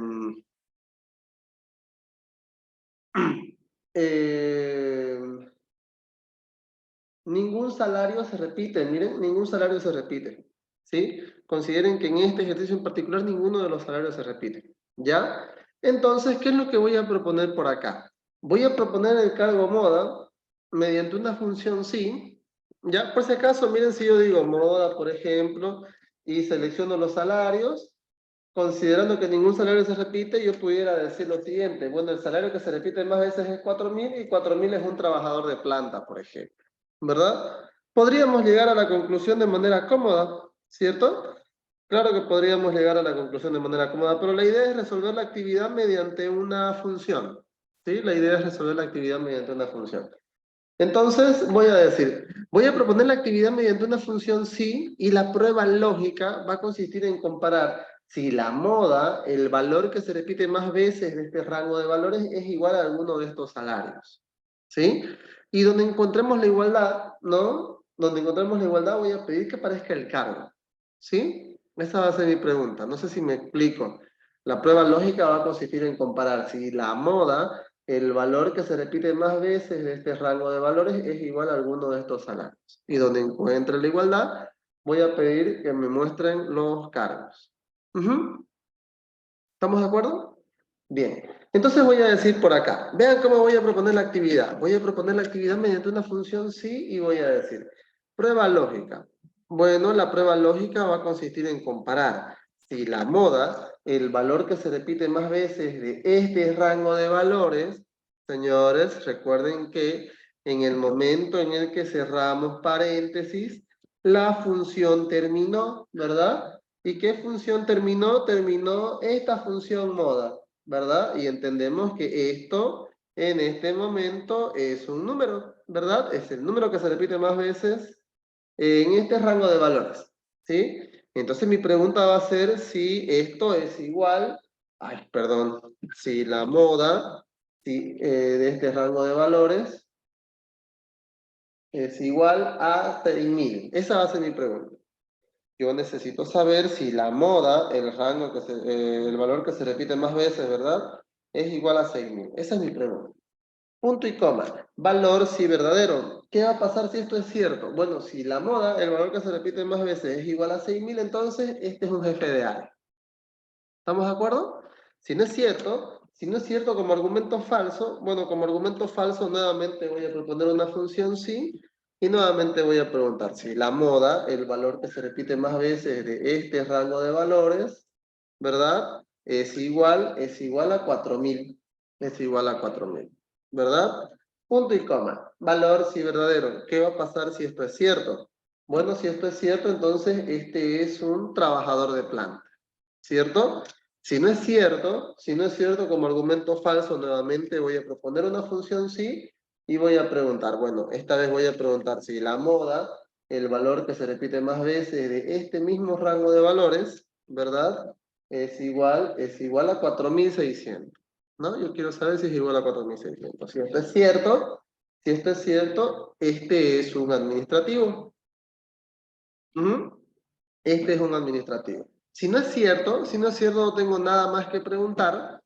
ningún salario se repite, miren, ningún salario se repite, ¿sí? Consideren que en este ejercicio en particular ninguno de los salarios se repite, ¿ya? Entonces, ¿qué es lo que voy a proponer por acá? Voy a proponer el cargo moda mediante una función sí, ¿ya? Por si acaso, miren si yo digo moda, por ejemplo, y selecciono los salarios, considerando que ningún salario se repite, yo pudiera decir lo siguiente, bueno, el salario que se repite más veces es 4.000 y 4.000 es un trabajador de planta, por ejemplo. ¿Verdad? Podríamos llegar a la conclusión de manera cómoda, ¿cierto? Claro que podríamos llegar a la conclusión de manera cómoda, pero la idea es resolver la actividad mediante una función, ¿sí? La idea es resolver la actividad mediante una función. Entonces, voy a proponer la actividad mediante una función sí, y la prueba lógica va a consistir en comparar si la moda, el valor que se repite más veces de este rango de valores, es igual a alguno de estos salarios. ¿Sí? Y donde encontremos la igualdad, ¿no? Donde encontremos la igualdad voy a pedir que aparezca el cargo. ¿Sí? Esa va a ser mi pregunta. No sé si me explico. La prueba lógica va a consistir en comparar si la moda, el valor que se repite más veces de este rango de valores es igual a alguno de estos salarios. Y donde encuentre la igualdad, voy a pedir que me muestren los cargos. Ujú. ¿Estamos de acuerdo? Bien. Entonces voy a decir por acá. Vean cómo voy a proponer la actividad. Voy a proponer la actividad mediante una función sí y voy a decir prueba lógica. Bueno, la prueba lógica va a consistir en comparar si la moda, el valor que se repite más veces de este rango de valores, señores, recuerden que en el momento en el que cerramos paréntesis, la función terminó, ¿verdad? ¿Y qué función terminó? Terminó esta función moda, ¿verdad? Y entendemos que esto en este momento es un número, ¿verdad? Es el número que se repite más veces en este rango de valores, ¿sí? Entonces mi pregunta va a ser si esto es igual, si la moda de este rango de valores es igual a 6000. Esa va a ser mi pregunta. Yo necesito saber si la moda, el valor que se repite más veces, ¿verdad? Es igual a 6000. Esa es mi pregunta. Punto y coma. Valor si verdadero. ¿Qué va a pasar si esto es cierto? Bueno, si la moda, el valor que se repite más veces es igual a 6000, entonces este es un jefe de área. ¿Estamos de acuerdo? Si no es cierto como argumento falso, bueno, como argumento falso nuevamente voy a proponer una función sí, y nuevamente voy a preguntar si la moda, el valor que se repite más veces de este rango de valores, ¿verdad? Es igual a 4000. Es igual a 4000, ¿verdad? Punto y coma. Valor si verdadero. ¿Qué va a pasar si esto es cierto? Bueno, si esto es cierto, entonces este es un trabajador de planta, ¿cierto? Si no es cierto, como argumento falso, nuevamente voy a proponer una función sí y voy a preguntar, bueno, esta vez voy a preguntar si la moda, el valor que se repite más veces de este mismo rango de valores, ¿verdad? Es igual a 4600, ¿no? Yo quiero saber si es igual a 4600. Si esto es cierto, este es un administrativo. Ujú. Este es un administrativo. Si no es cierto, no tengo nada más que preguntar,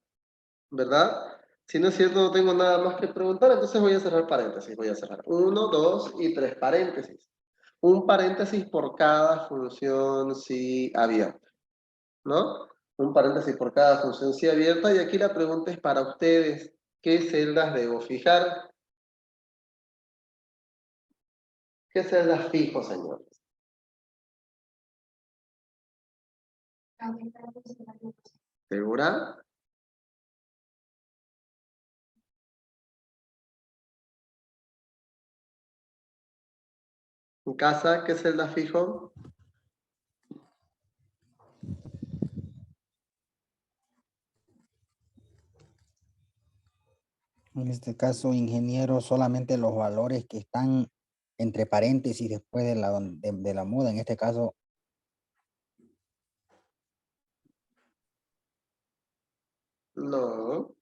¿verdad? Si no es cierto, no tengo nada más que preguntar, entonces voy a cerrar paréntesis. Voy a cerrar 1, 2 y 3 paréntesis. Un paréntesis por cada función sí abierta, ¿no? Un paréntesis por cada función sí abierta. Y aquí la pregunta es para ustedes, ¿qué celdas debo fijar? ¿Qué celdas fijo, señores? ¿Segura? ¿En casa qué celdas fijo? En este caso, ingeniero, solamente los valores que están entre paréntesis después de la moda, en este caso. No.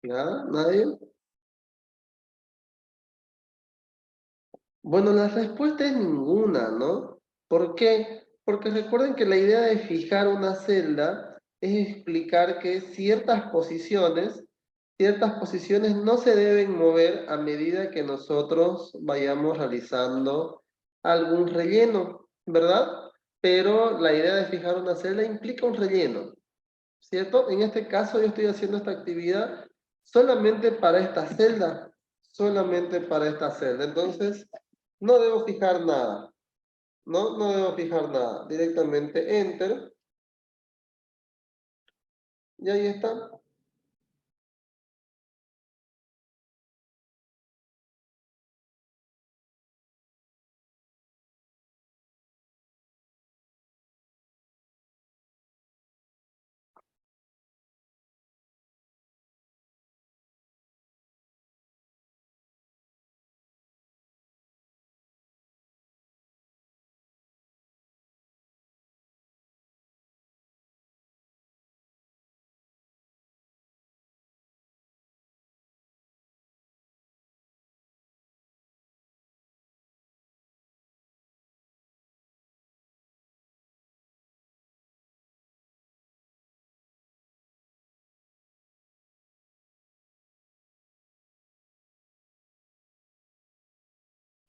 ¿Nada? ¿Nadie? Bueno, la respuesta es ninguna, ¿no? ¿Por qué? Porque recuerden que la idea de fijar una celda es explicar que ciertas posiciones no se deben mover a medida que nosotros vayamos realizando algún relleno, ¿verdad? Pero la idea de fijar una celda implica un relleno, ¿cierto? En este caso yo estoy haciendo esta actividad solamente para esta celda, Entonces, no debo fijar nada, ¿no? No debo fijar nada. Directamente Enter. Y ahí está.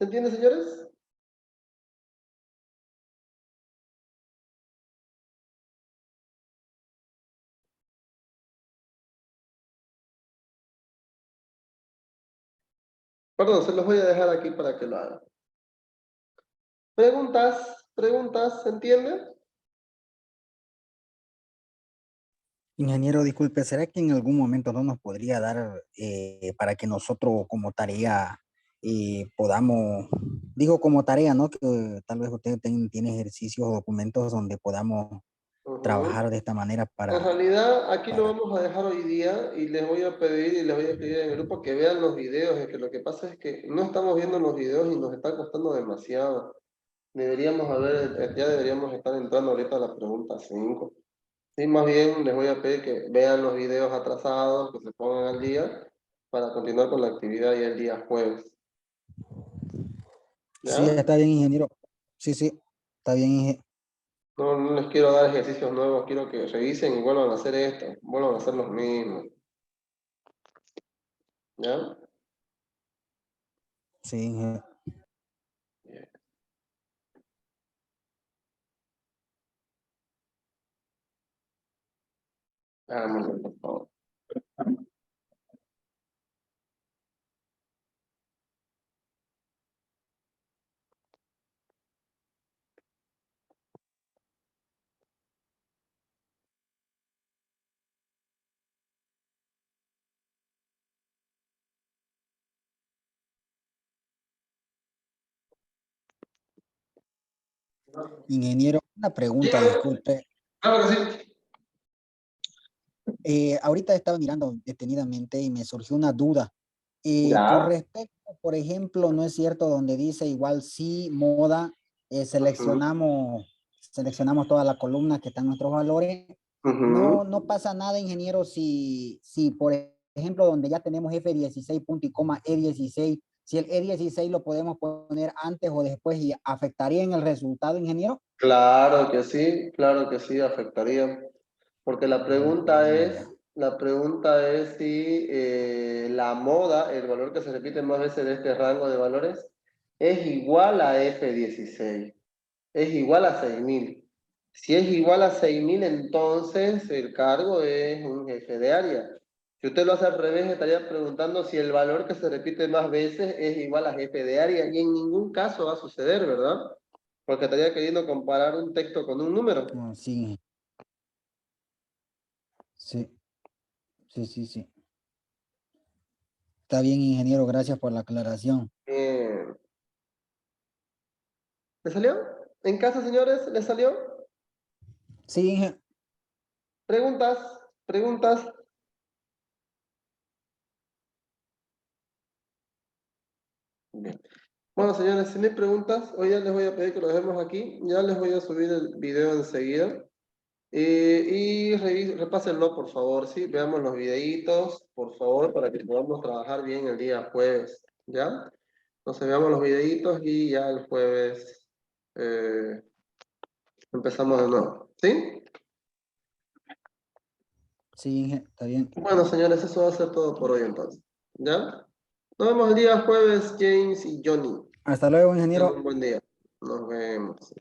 ¿Se entiende, señores? Perdón, se los voy a dejar aquí para que lo hagan. ¿Preguntas? ¿Se entiende? Ingeniero, disculpe, ¿será que en algún momento no nos podría dar para que nosotros como tarea podamos, digo como tarea, ¿no? Que tal vez usted tiene ejercicios o documentos donde podamos Ujú. trabajar de esta manera En realidad, aquí lo para- vamos a dejar hoy día y les voy a pedir en el grupo que vean los videos, es que lo que pasa es que no estamos viendo los videos y nos está costando demasiado. Ya deberíamos estar entrando ahorita a la pregunta 5. Sí, más bien les voy a pedir que vean los videos atrasados, que se pongan al día para continuar con la actividad ya el día jueves. Sí, ¿Ya? está bien, ingeniero. Sí, sí, está bien, No les quiero dar ejercicios nuevos, quiero que revisen y vuelvan a hacer esto, vuelvan a hacer los mismos. ¿Ya? sí, ingeniero. Hagámoslo, por favor. Ingeniero, una pregunta, Dígame. disculpe. Claro que sí. Ahorita estaba mirando detenidamente y me surgió una duda. Con Ya. respecto, por ejemplo, no es cierto donde dice igual sí, moda, seleccionamos toda la columna que están nuestros valores. Ujú. No pasa nada, ingeniero, si por ejemplo, donde ya tenemos F16 punto y coma E16, si el E16 lo podemos poner antes o después y afectaría en el resultado, ingeniero. Claro que sí, afectaría. Porque Ya. la pregunta es si la moda, el valor que se repite más veces de este rango de valores, es igual a F16, es igual a 6000. Si es igual a 6000, entonces el cargo es un jefe de área. Si usted lo hace al revés, estaría preguntando si el valor que se repite más veces es igual a jefe de área, y en ningún caso va a suceder, ¿verdad? Porque estaría queriendo comparar un texto con un número. Sí, sí, sí. Está bien, ingeniero, gracias por la aclaración. Eh, ¿Le salió? ¿En casa, señores? ¿Le salió? Sí, ¿Preguntas? ¿Preguntas? Bien. Bueno, señores, si no hay preguntas, hoy ya les voy a pedir que lo dejemos aquí. Ya les voy a subir el video enseguida. Y repásenlo, por favor, ¿sí? Veamos los videitos, por favor, para que podamos trabajar bien el día jueves, ¿ya? Entonces veamos los videitos y ya el jueves empezamos de nuevo, ¿sí? sí, está bien. Bueno, señores, eso va a ser todo por hoy entonces, ¿ya? Nos vemos el día jueves, James y Johnny. Hasta luego, Tengan ingeniero. un buen día. Nos vemos.